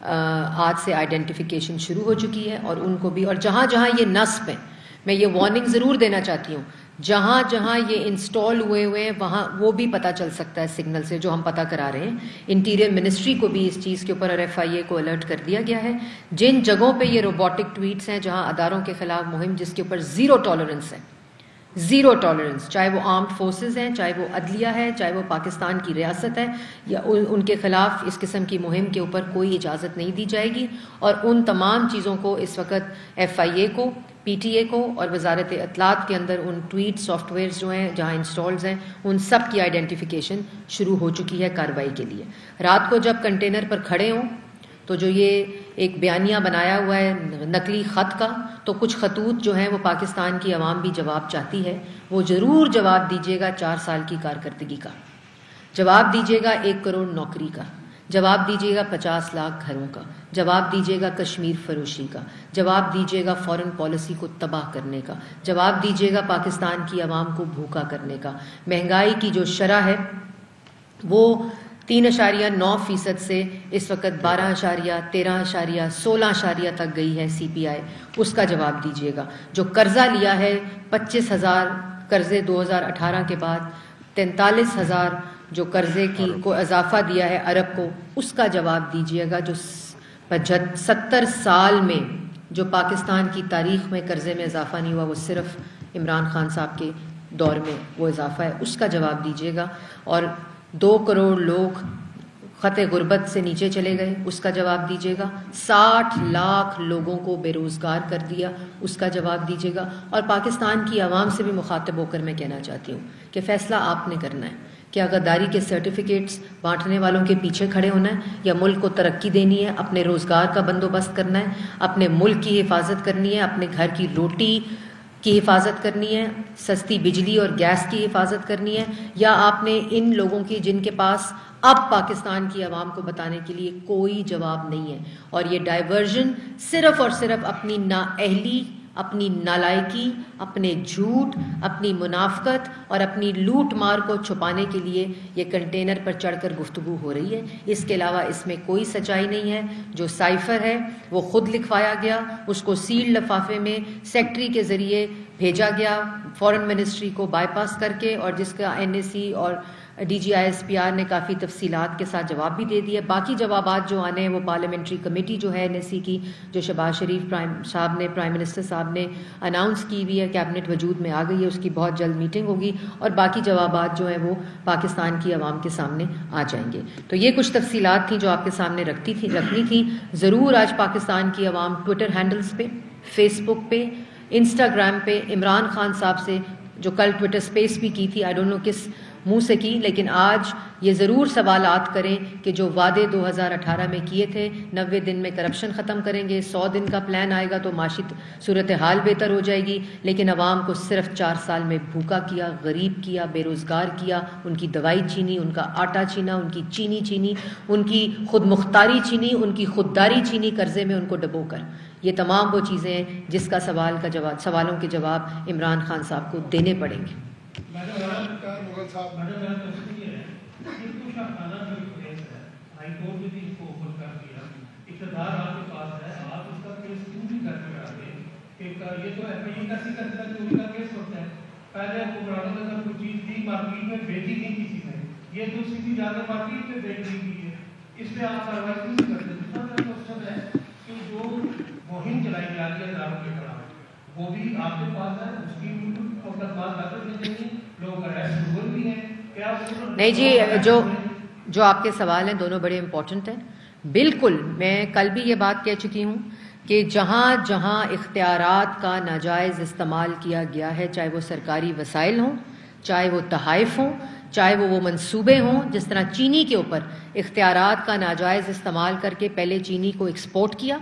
آج سے آئیڈینٹیفیکیشن شروع ہو چکی ہے. اور ان کو بھی، اور جہاں جہاں یہ نصب ہیں، میں یہ وارننگ ضرور دینا چاہتی ہوں، جہاں جہاں یہ انسٹال ہوئے ہیں وہاں وہ بھی پتہ چل سکتا ہے سگنل سے، جو ہم پتہ کرا رہے ہیں. انٹیریئر منسٹری کو بھی اس چیز کے اوپر اور ایف آئی اے کو الرٹ کر دیا گیا ہے. جن جگہوں پہ یہ روبوٹک ٹویٹس ہیں، جہاں اداروں کے خلاف مہم جس کے اوپر زیرو ٹالرنس ہے، زیرو ٹالرنس، چاہے وہ آرمڈ فورسز ہیں، چاہے وہ عدلیہ ہے، چاہے وہ پاکستان کی ریاست ہے، یا ان کے خلاف اس قسم کی مہم کے اوپر کوئی اجازت نہیں دی جائے گی. اور ان تمام چیزوں کو اس وقت ایف آئی اے کو، پی ٹی اے کو اور وزارت اطلاعات کے اندر ان ٹویٹ سافٹ ویئرز جو ہیں جہاں انسٹالز ہیں ان سب کی آئیڈینٹیفیکیشن شروع ہو چکی ہے کارروائی کے لیے. رات کو جب کنٹینر پر کھڑے ہوں تو جو یہ ایک بیانیہ بنایا ہوا ہے نقلی خط کا، تو کچھ خطوط جو ہیں وہ پاکستان کی عوام بھی جواب چاہتی ہے، وہ ضرور جواب دیجیے گا 4 سال کی کارکردگی کا، جواب دیجیے گا 1 کروڑ نوکری کا، جواب دیجیے گا 50 لاکھ گھروں کا، جواب دیجیے گا کشمیر فروشی کا، جواب دیجیے گا فارن پالیسی کو تباہ کرنے کا، جواب دیجیے گا پاکستان کی عوام کو بھوکا کرنے کا. مہنگائی کی جو شرح ہے وہ 3.9% سے اس وقت 12, 13, 16 تک گئی ہے سی پی آئی، اس کا جواب دیجیے گا. جو قرضہ لیا ہے 25,000 قرضے 2018 کے بعد، 43,000 جو قرضے کی کو اضافہ دیا ہے عرب کو، اس کا جواب دیجیے گا. جو 70 سال میں جو پاکستان کی تاریخ میں قرضے میں اضافہ نہیں ہوا، وہ صرف عمران خان صاحب کے دور میں وہ اضافہ ہے، اس کا جواب دیجیے گا. اور 2 کروڑ لوگ خط غربت سے نیچے چلے گئے، اس کا جواب دیجیے گا. 60 لاکھ لوگوں کو بے روزگار کر دیا، اس کا جواب دیجیے گا. اور پاکستان کی عوام سے بھی مخاطب ہو کر میں کہنا چاہتی ہوں کہ فیصلہ آپ نے کرنا ہے. کیا غداری کے سرٹیفکیٹس بانٹنے والوں کے پیچھے کھڑے ہونا ہے، یا ملک کو ترقی دینی ہے، اپنے روزگار کا بندوبست کرنا ہے، اپنے ملک کی حفاظت کرنی ہے، اپنے گھر کی روٹی کی حفاظت کرنی ہے, سستی بجلی اور گیس کی حفاظت کرنی ہے, یا آپ نے ان لوگوں کی جن کے پاس اب پاکستان کی عوام کو بتانے کے لیے کوئی جواب نہیں ہے, اور یہ ڈائیورژن صرف اور صرف اپنی نااہلی, اپنی نالائکی, اپنے جھوٹ, اپنی منافقت اور اپنی لوٹ مار کو چھپانے کے لیے یہ کنٹینر پر چڑھ کر گفتگو ہو رہی ہے. اس کے علاوہ اس میں کوئی سچائی نہیں ہے. جو سائفر ہے وہ خود لکھوایا گیا, اس کو سیلڈ لفافے میں سیکٹری کے ذریعے بھیجا گیا فورن منسٹری کو بائی پاس کر کے, اور جس کا NSC اور DGISPR نے کافی تفصیلات کے ساتھ جواب بھی دے دیا. باقی جوابات جو آنے ہیں وہ پارلیمنٹری کمیٹی جو ہے NSC کی, جو شہباز شریف پرائم منسٹر صاحب نے اناؤنس کی ہوئی ہے, کیبنٹ وجود میں آ گئی ہے, اس کی بہت جلد میٹنگ ہوگی, اور باقی جوابات جو ہیں وہ پاکستان کی عوام کے سامنے آ جائیں گے. تو یہ کچھ تفصیلات تھیں جو آپ کے سامنے رکھنی تھیں. ضرور آج پاکستان کی عوام ٹویٹر ہینڈلز پہ, فیس بک پہ, انسٹاگرام پہ عمران خان صاحب سے جو کل ٹویٹر سپیس بھی کی تھی, آئی ڈونٹ نو کس منہ سے کی, لیکن آج یہ ضرور سوالات کریں کہ جو وعدے 2018 میں کیے تھے, 90 دن میں کرپشن ختم کریں گے, 100 دن کا پلان آئے گا تو معاشی صورتحال بہتر ہو جائے گی, لیکن عوام کو صرف 4 سال میں بھوکا کیا, غریب کیا, بے روزگار کیا, ان کی دوائی چھینی, ان کا آٹا چھینا, ان کی چینی چھینی, ان کی خود مختاری چھینی, ان کی خودداری چھینی, قرضے میں ان کو ڈبو کر. یہ تمام وہ چیزیں ہیں جس کا سوالوں کے جواب عمران خان صاحب کو دینے پڑیں گے. مہم چلائی جا رہی ہے داروں کے خلاف, وہ بھی آپ کے پاس ہے, اس کی لوگ ارسٹ بھی ہیں کیا؟ نہیں جی, جو آپ کے سوال ہیں دونوں بڑے امپورٹنٹ ہیں. بالکل, میں کل بھی یہ بات کہہ چکی ہوں کہ جہاں جہاں اختیارات کا ناجائز استعمال کیا گیا ہے, چاہے وہ سرکاری وسائل ہوں, چاہے وہ تحائف ہوں, چاہے وہ منصوبے ہوں, جس طرح چینی کے اوپر اختیارات کا ناجائز استعمال کر کے پہلے چینی کو ایکسپورٹ کیا,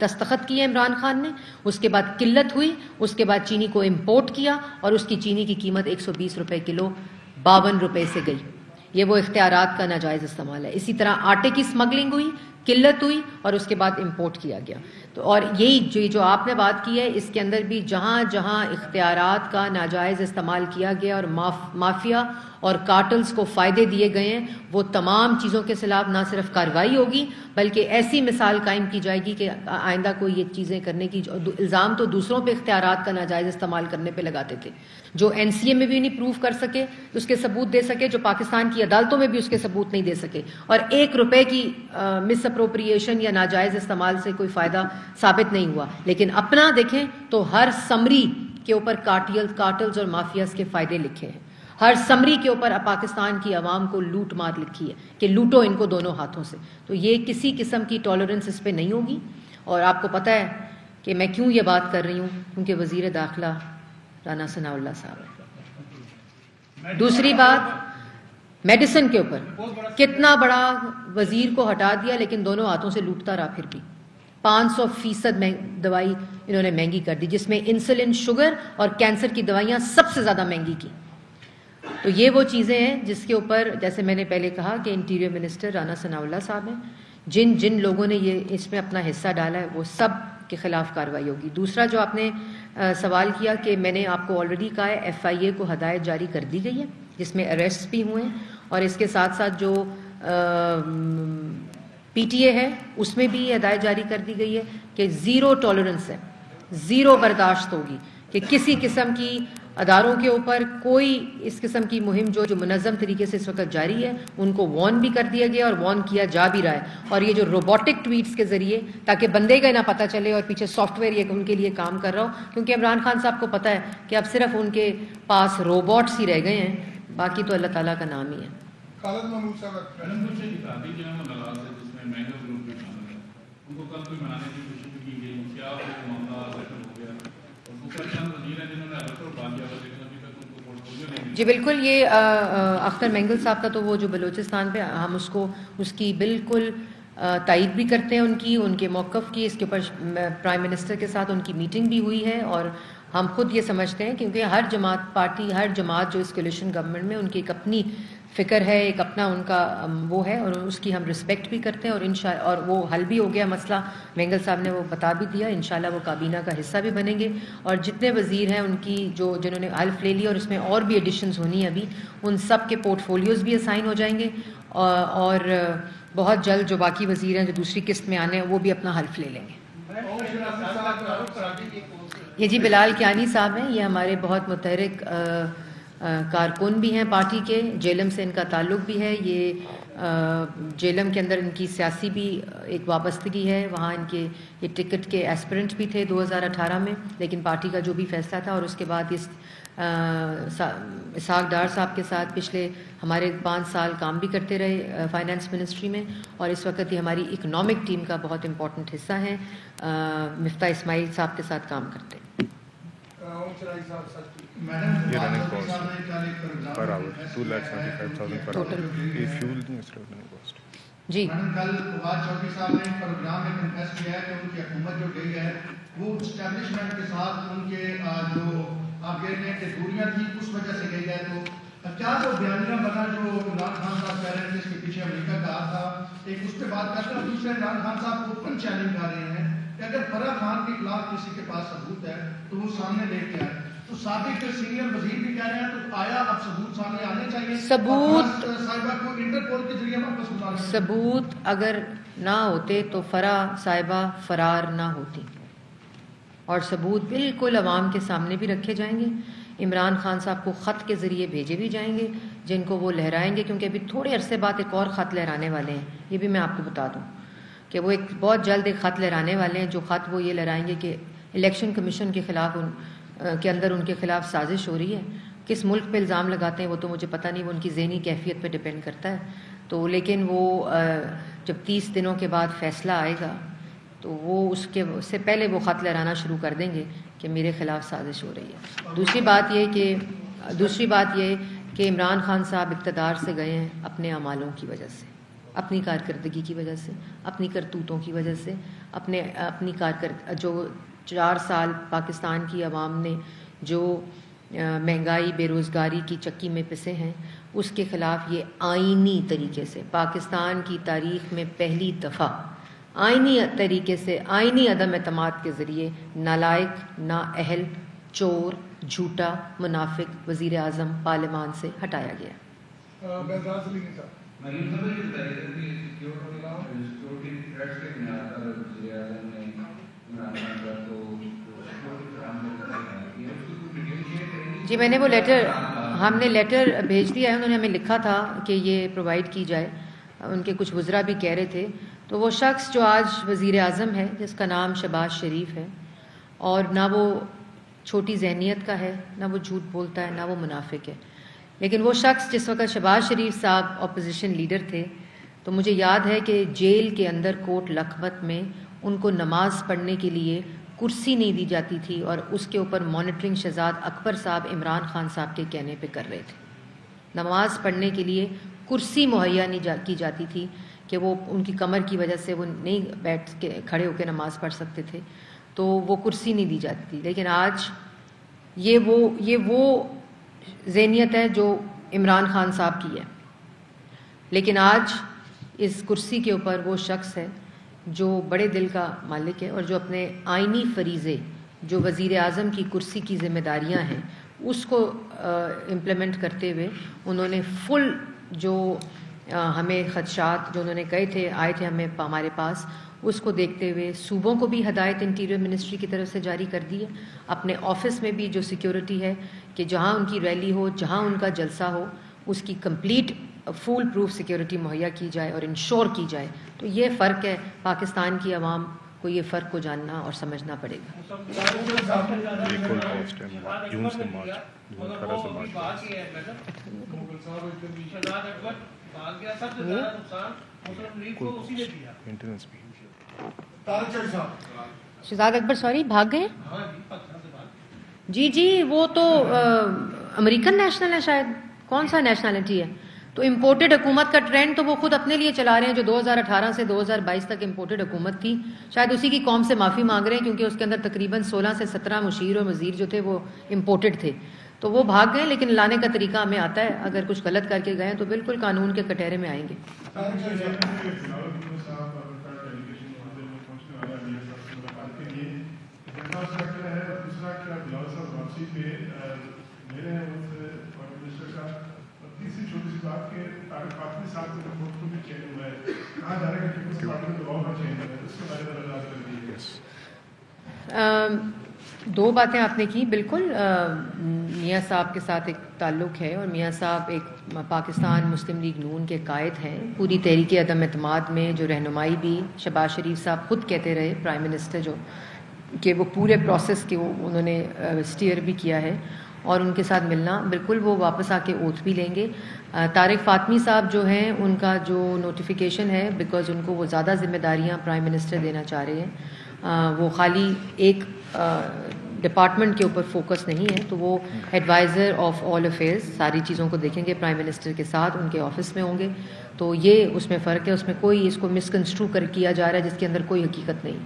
دستخط کیے عمران خان نے, اس کے بعد قلت ہوئی, اس کے بعد چینی کو امپورٹ کیا اور اس کی چینی کی قیمت 120 روپے کلو 52 روپے سے گئی. یہ وہ اختیارات کا ناجائز استعمال ہے. اسی طرح آٹے کی اسمگلنگ ہوئی, قلت ہوئی اور اس کے بعد امپورٹ کیا گیا. تو اور یہی جو آپ نے بات کی ہے, اس کے اندر بھی جہاں جہاں اختیارات کا ناجائز استعمال کیا گیا اور مافیا اور کارٹلز کو فائدے دیے گئے ہیں, وہ تمام چیزوں کے خلاف نہ صرف کارروائی ہوگی بلکہ ایسی مثال قائم کی جائے گی کہ آئندہ کوئی یہ چیزیں کرنے کی الزام تو دوسروں پہ اختیارات کا ناجائز استعمال کرنے پہ لگاتے تھے, جو NCA میں بھی نہیں پروف کر سکے, اس کے ثبوت دے سکے, جو پاکستان کی عدالتوں میں بھی اس کے ثبوت نہیں دے سکے, اور 1 روپے کی مس اپروپریشن یا ناجائز استعمال سے کوئی فائدہ ثابت نہیں ہوا. لیکن اپنا دیکھیں تو ہر سمری کے اوپر کارٹلز اور مافیاز کے فائدے لکھے ہیں, ہر سمری کے اوپر پاکستان کی عوام کو لوٹ مار لکھی ہے کہ لوٹو ان کو دونوں ہاتھوں سے. تو یہ کسی قسم کی ٹالرنس اس پہ نہیں ہوگی. اور آپ کو پتہ ہے کہ میں کیوں یہ بات کر رہی ہوں, کیونکہ وزیر داخلہ رانا ثناء اللہ صاحب ہے. دوسری بات, میڈیسن کے اوپر کتنا بڑا وزیر کو ہٹا دیا لیکن دونوں ہاتھوں سے لوٹتا رہا. پھر بھی 500% دوائی انہوں نے مہنگی کر دی, جس میں انسولن, شوگر اور کینسر کی دوائیاں سب سے زیادہ مہنگی کی. تو یہ وہ چیزیں ہیں جس کے اوپر, جیسے میں نے پہلے کہا کہ انٹیریئر منسٹر رانا ثناء اللہ صاحب ہیں, جن لوگوں نے یہ اس میں اپنا حصہ ڈالا ہے وہ سب کے خلاف کارروائی ہوگی. دوسرا جو آپ نے سوال کیا کہ میں نے آپ کو آلریڈی کہا ہے FIA کو ہدایت جاری کر دی گئی ہے جس میں اریسٹ بھی ہوئے ہیں, اور اس کے ساتھ ساتھ جو PTA ہے اس میں بھی ہدایت جاری کر دی گئی ہے کہ 0 ٹالرنس ہے, 0 برداشت ہوگی کہ کسی قسم کی اداروں کے اوپر کوئی اس قسم کی مہم جو منظم طریقے سے اس وقت جاری ہے, ان کو وارن بھی کر دیا گیا اور وارن کیا جا بھی رہا ہے. اور یہ جو روبوٹک ٹویٹس کے ذریعے, تاکہ بندے کا نہ پتہ چلے اور پیچھے سافٹ ویئر یہ ان کے لیے کام کر رہا ہو, کیونکہ عمران خان صاحب کو پتہ ہے کہ اب صرف ان کے پاس روبوٹس ہی رہ گئے ہیں, باقی تو اللہ تعالیٰ کا نام ہی ہے. جی بالکل, یہ اختر مینگل صاحب کا تو وہ جو بلوچستان پہ, ہم اس کی بالکل تائید بھی کرتے ہیں, ان کے موقف کی. اس کے اوپر پرائم منسٹر کے ساتھ ان کی میٹنگ بھی ہوئی ہے, اور ہم خود یہ سمجھتے ہیں کیونکہ ہر جماعت پارٹی ہر جماعت جو اس کولیشن گورنمنٹ میں ان کی ایک اپنی فکر ہے, ایک اپنا ان کا وہ ہے, اور اس کی ہم رسپیکٹ بھی کرتے ہیں, اور وہ حل بھی ہو گیا مسئلہ, مینگل صاحب نے وہ بتا بھی دیا, انشاءاللہ وہ کابینہ کا حصہ بھی بنیں گے, اور جتنے وزیر ہیں ان کی جنہوں نے حلف لے لیا اور اس میں اور بھی ایڈیشنز ہونی ہیں ابھی, ان سب کے پورٹ فولیوز بھی اسائن ہو جائیں گے, اور بہت جلد جو باقی وزیر ہیں جو دوسری قسط میں آنے ہیں وہ بھی اپنا حلف لے لیں گے. یہ جی بلال کیانی صاحب ہیں, یہ ہمارے بہت متحرک کارکن بھی ہیں پارٹی کے, جیلم سے ان کا تعلق بھی ہے, یہ جیلم کے اندر ان کی سیاسی بھی ایک وابستگی ہے, وہاں ان کے یہ ٹکٹ کے ایسپرنٹ بھی تھے 2018 میں, لیکن پارٹی کا جو بھی فیصلہ تھا, اور اس کے بعد اس اسحاق ڈار صاحب کے ساتھ پچھلے ہمارے 5 سال کام بھی کرتے رہے فائنانس منسٹری میں, اور اس وقت یہ ہماری اکنامک ٹیم کا بہت امپورٹنٹ حصہ ہیں, مفتاح اسماعیل صاحب کے ساتھ کام کرتے ہیں. جی کل فواد چودھری صاحب نے پروگرام میں کنفیس کیا ہے کہ ان کی حکومت جو گئی ہے وہ اسٹیبلشمنٹ کے ساتھ ان کے جو آپ کہہ رہے ہیں کہ دوریاں تھی اس وجہ سے گئی ہے, تو کیا وہ بیانیہ بنا جو عمران خان صاحب کہہ رہے ہیں جس کے پیچھے امریکہ کا ہاتھ تھا, ایک اس پہ بات کرتے ہیں, اور دوسرے عمران خان صاحب کو اوپن چیلنج کر رہے ہیں کہ اگر فرح خان کے خلاف کسی کے پاس ثبوت ہے تو وہ سامنے لے کے آئے, تو سابق سینئر وزیر بھی کہہ رہے ہیں تو آیا اب ثبوت سامنے آنے چاہیے, ثبوت صاحبہ کو انٹرپول کے ذریعے واپس بلا لیں. ثبوت اگر نہ ہوتے تو فرح صاحبہ فرار نہ ہوتی, اور ثبوت بالکل عوام کے سامنے بھی رکھے جائیں گے, عمران خان صاحب کو خط کے ذریعے بھیجے بھی جائیں گے جن کو وہ لہرائیں گے, کیونکہ ابھی تھوڑے عرصے بعد ایک اور خط لہرانے والے ہیں, یہ بھی میں آپ کو بتا دوں کہ وہ ایک بہت جلد ایک خط لہرانے والے ہیں, جو خط وہ یہ لہرائیں گے کہ الیکشن کمیشن کے خلاف کے اندر ان کے خلاف سازش ہو رہی ہے. کس ملک پہ الزام لگاتے ہیں وہ تو مجھے پتہ نہیں, وہ ان کی ذہنی کیفیت پہ ڈپینڈ کرتا ہے, تو لیکن وہ جب 30 دنوں کے بعد فیصلہ آئے گا تو وہ اس سے پہلے وہ خط لہرانا شروع کر دیں گے کہ میرے خلاف سازش ہو رہی ہے. دوسری بات یہ کہ عمران خان صاحب اقتدار سے گئے ہیں اپنے اعمالوں کی وجہ سے, اپنی کارکردگی کی وجہ سے, اپنی کرتوتوں کی وجہ سے, اپنی جو 4 سال پاکستان کی عوام نے جو مہنگائی بے روزگاری کی چکی میں پسے ہیں, اس کے خلاف یہ آئینی طریقے سے پاکستان کی تاریخ میں پہلی دفعہ آئینی طریقے سے آئینی عدم اعتماد کے ذریعے نالائق, نااہل, چور, جھوٹا, منافق وزیر اعظم پارلیمان سے ہٹایا گیا. جی میں نے وہ ہم نے لیٹر بھیج دیا ہے, انہوں نے ہمیں لکھا تھا کہ یہ پرووائڈ کی جائے, ان کے کچھ وزراء بھی کہہ رہے تھے. تو وہ شخص جو آج وزیر اعظم ہے جس کا نام شہباز شریف ہے, اور نہ وہ چھوٹی ذہنیت کا ہے, نہ وہ جھوٹ بولتا ہے, نہ وہ منافق ہے, لیکن وہ شخص جس وقت شہباز شریف صاحب اپوزیشن لیڈر تھے تو مجھے یاد ہے کہ جیل کے اندر کوٹ لکھپت میں ان کو نماز پڑھنے کے لیے کرسی نہیں دی جاتی تھی, اور اس کے اوپر مانیٹرنگ شہزاد اکبر صاحب عمران خان صاحب کے کہنے پہ کر رہے تھے. نماز پڑھنے کے لیے کرسی مہیا نہیں کی جاتی تھی کہ وہ ان کی کمر کی وجہ سے وہ نہیں بیٹھ کے کھڑے ہو کے نماز پڑھ سکتے تھے, تو وہ کرسی نہیں دی جاتی تھی. لیکن آج یہ وہ ذہنیت ہے جو عمران خان صاحب کی ہے, لیکن آج اس کرسی کے اوپر وہ شخص ہے جو بڑے دل کا مالک ہے, اور جو اپنے آئینی فریضے جو وزیر اعظم کی کرسی کی ذمہ داریاں ہیں اس کو امپلیمنٹ کرتے ہوئے انہوں نے فل جو ہمیں خدشات جو انہوں نے کہے تھے آئے تھے ہمارے پاس, اس کو دیکھتے ہوئے صوبوں کو بھی ہدایت انٹیریئر منسٹری کی طرف سے جاری کر دی ہے, اپنے آفس میں بھی جو سیکیورٹی ہے کہ جہاں ان کی ریلی ہو, جہاں ان کا جلسہ ہو, اس کی کمپلیٹ فول پروف سیکیورٹی مہیا کی جائے اور انشور کی جائے. تو یہ فرق ہے, پاکستان کی عوام کو یہ فرق کو جاننا اور سمجھنا پڑے گا. شہزاد اکبر سوری بھاگ گئے. جی وہ تو امریکن نیشنل ہے شاید, کون سا نیشنلٹی ہے, تو امپورٹڈ حکومت کا ٹرینڈ تو وہ خود اپنے لیے چلا رہے ہیں، جو 2018 سے 2022 تک امپورٹڈ حکومت تھی، شاید اسی کی قوم سے معافی مانگ رہے ہیں، کیونکہ اس کے اندر تقریباً 16 سے 17 مشیر اور وزیر جو تھے وہ امپورٹڈ تھے، تو وہ بھاگ گئے، لیکن لانے کا طریقہ ہمیں آتا ہے، اگر کچھ غلط کر کے گئے تو بالکل قانون کے کٹہرے میں آئیں گے۔ دو باتیں آپ نے کی، بالکل میاں صاحب کے ساتھ ایک تعلق ہے، اور میاں صاحب ایک پاکستان مسلم لیگ نون کے قائد ہیں، پوری تحریک عدم اعتماد میں جو رہنمائی بھی شہباز شریف صاحب خود کہتے رہے پرائم منسٹر جو، کہ وہ پورے پروسیس کے انہوں نے اسٹیئر بھی کیا ہے، اور ان کے ساتھ ملنا بالکل وہ واپس آ کے اوتھ بھی لیں گے۔ طارق فاطمی صاحب جو ہیں ان کا جو نوٹیفیکیشن ہے، بیکاز ان کو وہ زیادہ ذمہ داریاں پرائم منسٹر دینا چاہ رہے ہیں، وہ خالی ایک ڈپارٹمنٹ کے اوپر فوکس نہیں ہے، تو وہ ایڈوائزر آف آل افیئرز ساری چیزوں کو دیکھیں گے، پرائم منسٹر کے ساتھ ان کے آفس میں ہوں گے، تو یہ اس میں فرق ہے، اس میں کوئی اس کو مس کنسٹرو کر کیا جا رہا ہے جس کے اندر کوئی حقیقت نہیں۔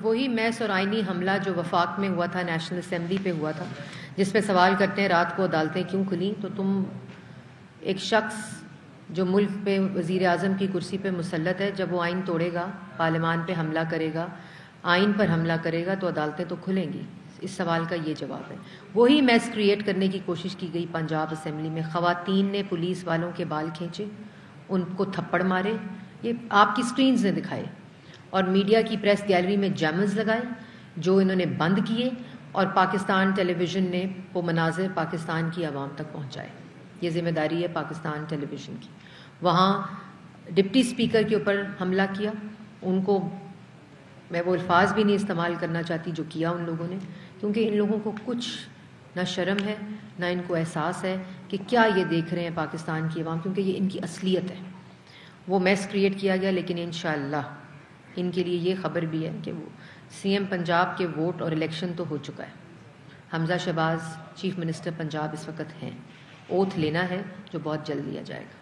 وہی میس اور آئینی حملہ جو وفاق میں ہوا تھا، نیشنل اسمبلی پہ ہوا تھا، جس پہ سوال کرتے ہیں رات کو عدالتیں کیوں کھلیں، تو تم ایک شخص جو ملک پہ وزیر اعظم کی کرسی پہ مسلط ہے، جب وہ آئین توڑے گا، پارلیمان پہ حملہ کرے گا، آئین پر حملہ کرے گا، تو عدالتیں تو کھلیں گی۔ اس سوال کا یہ جواب ہے۔ وہی میس کریٹ کرنے کی کوشش کی گئی پنجاب اسمبلی میں، خواتین نے پولیس والوں کے بال کھینچے، ان کو تھپڑ مارے، یہ آپ کی سکرینز نے دکھائے، اور میڈیا کی پریس گیلری میں جیمز لگائے جو انہوں نے بند کیے، اور پاکستان ٹیلی ویژن نے وہ مناظر پاکستان کی عوام تک پہنچائے۔ یہ ذمہ داری ہے پاکستان ٹیلی ویژن کی۔ وہاں ڈپٹی اسپیکر کے اوپر حملہ کیا، ان کو میں وہ الفاظ بھی نہیں استعمال کرنا چاہتی جو کیا ان لوگوں نے، کیونکہ ان لوگوں کو کچھ نہ شرم ہے نہ ان کو احساس ہے کہ کیا یہ دیکھ رہے ہیں پاکستان کی عوام، کیونکہ یہ ان کی اصلیت ہے۔ وہ میس کریٹ کیا گیا، لیکن انشاءاللہ ان کے لیے یہ خبر بھی ہے کہ وہ سی ایم پنجاب کے ووٹ اور الیکشن تو ہو چکا ہے۔ حمزہ شہباز چیف منسٹر پنجاب اس وقت ہیں، اوتھ لینا ہے جو بہت جلد لیا جائے گا۔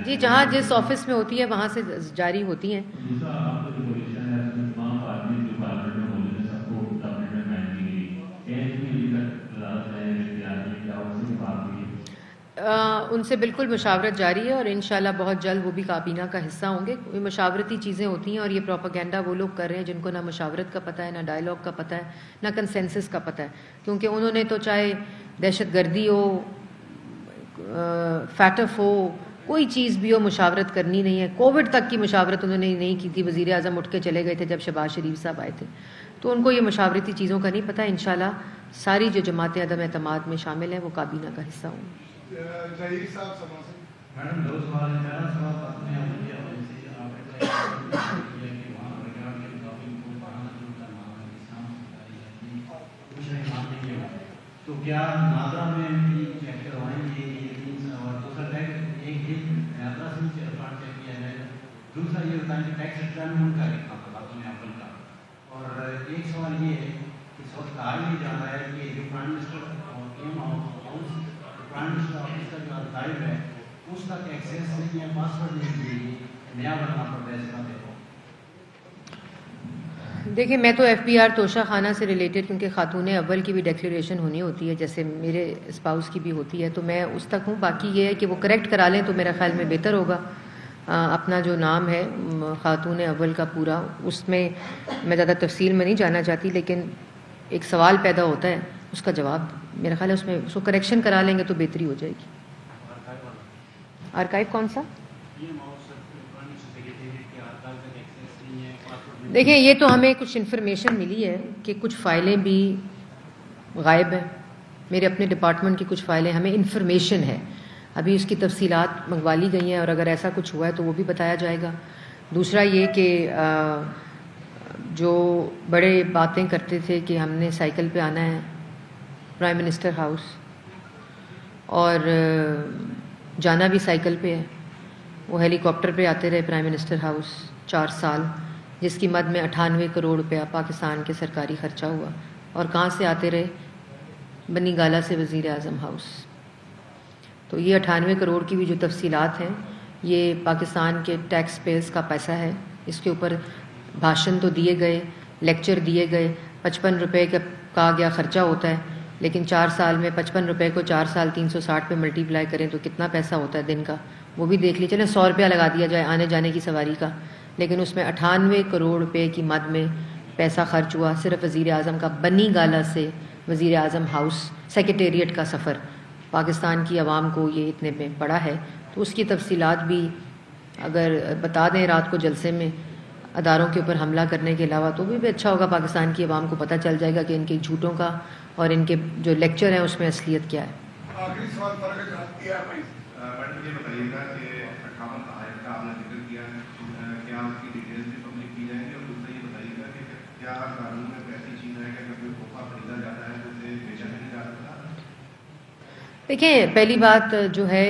جی جہاں جس آفس میں ہوتی ہے وہاں سے جاری ہوتی ہیں۔ ان سے بالکل مشاورت جاری ہے، اور انشاءاللہ بہت جلد وہ بھی کابینہ کا حصہ ہوں گے۔ مشاورتی چیزیں ہوتی ہیں، اور یہ پروپیگنڈا وہ لوگ کر رہے ہیں جن کو نہ مشاورت کا پتہ ہے، نہ ڈائلاگ کا پتہ ہے، نہ کنسنسس کا پتہ ہے، کیونکہ انہوں نے تو چاہے دہشت گردی ہو، فیٹف ہو، کوئی چیز بھی ہو، مشاورت کرنی نہیں ہے۔ کووڈ تک کی مشاورت انہوں نے نہیں کی تھی، وزیر اعظم اٹھ کے چلے گئے تھے جب شہباز شریف صاحب آئے تھے، تو ان کو یہ مشاورتی چیزوں کا نہیں پتہ۔ انشاءاللہ ساری جو جماعتیں عدم اعتماد میں شامل ہیں وہ کابینہ کا حصہ ہوں گی۔ تو کیا ناظرہ میں بھی چیک کروائیں گے یہ 3 سوال؟ دوسرا ایک یاترا سے چیک کیا جائے گا، دوسرا یہ بتائیں کہ ٹیکس ریٹرن کا خاتون اول کا، اور ایک سوال یہ ہے کہ اس وقت کہا نہیں جا رہا ہے کہ جو prime minister prime minister office کا جو ارکائیو ہے اس تک ایکسیس نہیں ہے، پاسورڈ نہیں دیے، نیا بننا پڑتا ہے اس کا۔ دیکھیں میں تو ایف بی آر توشہ خانہ سے ریلیٹڈ، کیونکہ خاتون اول کی بھی ڈیکلیریشن ہونی ہوتی ہے جیسے میرے اسپاؤس کی بھی ہوتی ہے، تو میں اس تک ہوں۔ باقی یہ ہے کہ وہ کریکٹ کرا لیں تو میرا خیال میں بہتر ہوگا۔ اپنا جو نام ہے خاتون اول کا پورا، اس میں میں زیادہ تفصیل میں نہیں جانا چاہتی، لیکن ایک سوال پیدا ہوتا ہے، اس کا جواب میرا خیال ہے اس میں اس کو کریکشن کرا لیں گے تو بہتری ہو جائے گی۔ آرکائیو کون سا؟ دیکھیں یہ تو ہمیں کچھ انفارمیشن ملی ہے کہ کچھ فائلیں بھی غائب ہیں، میرے اپنے ڈپارٹمنٹ کی کچھ فائلیں ہمیں انفارمیشن ہے, ابھی اس کی تفصیلات منگوا لی گئی ہیں اور اگر ایسا کچھ ہوا ہے تو وہ بھی بتایا جائے گا. دوسرا یہ کہ جو بڑے باتیں کرتے تھے کہ ہم نے سائیکل پہ آنا ہے پرائم منسٹر ہاؤس اور جانا بھی سائیکل پہ ہے, وہ ہیلی کاپٹر پہ آتے رہے پرائم منسٹر ہاؤس 4 سال, جس کی مد میں 98 کروڑ روپیہ پاکستان کے سرکاری خرچہ ہوا, اور کہاں سے آتے رہے؟ بنی گالا سے وزیر اعظم ہاؤس. تو یہ 98 کروڑ کی بھی جو تفصیلات ہیں یہ پاکستان کے ٹیکس پیئرز کا پیسہ ہے. اس کے اوپر بھاشن تو دیے گئے, لیکچر دیے گئے, 55 روپے کا کہا گیا خرچہ ہوتا ہے, لیکن 4 سال میں 55 روپے کو 4 سال 360 پہ ملٹیپلائی کریں تو کتنا پیسہ ہوتا ہے دن کا, وہ بھی دیکھ لیجیے. چلیں 100 روپیہ لگا دیا جائے آنے جانے کی سواری کا, لیکن اس میں 98 کروڑ روپے کی مد میں پیسہ خرچ ہوا صرف وزیر اعظم کا. بنی گالا سے وزیر اعظم ہاؤس سیکریٹریٹ کا سفر پاکستان کی عوام کو یہ اتنے میں پڑا ہے, تو اس کی تفصیلات بھی اگر بتا دیں رات کو جلسے میں اداروں کے اوپر حملہ کرنے کے علاوہ, تو بھی اچھا ہوگا. پاکستان کی عوام کو پتہ چل جائے گا کہ ان کے جھوٹوں کا اور ان کے جو لیکچر ہیں اس میں اصلیت کیا ہے. آخری سوال میڈم یہ بتائیے گا کہ 58 آیت کا آپ نے ذکر کیا, کیا اس کی ڈیٹیلز بھی پبلک کی جائیں گی, اور دوسرا یہ بتائیے گا کہ کیا قانون میں ایسی چیز ہے کہ اگر کوئی تحفہ خریدا جاتا ہے تو اسے بیچا نہیں جا سکتا؟ دیکھیں, پہلی بات جو ہے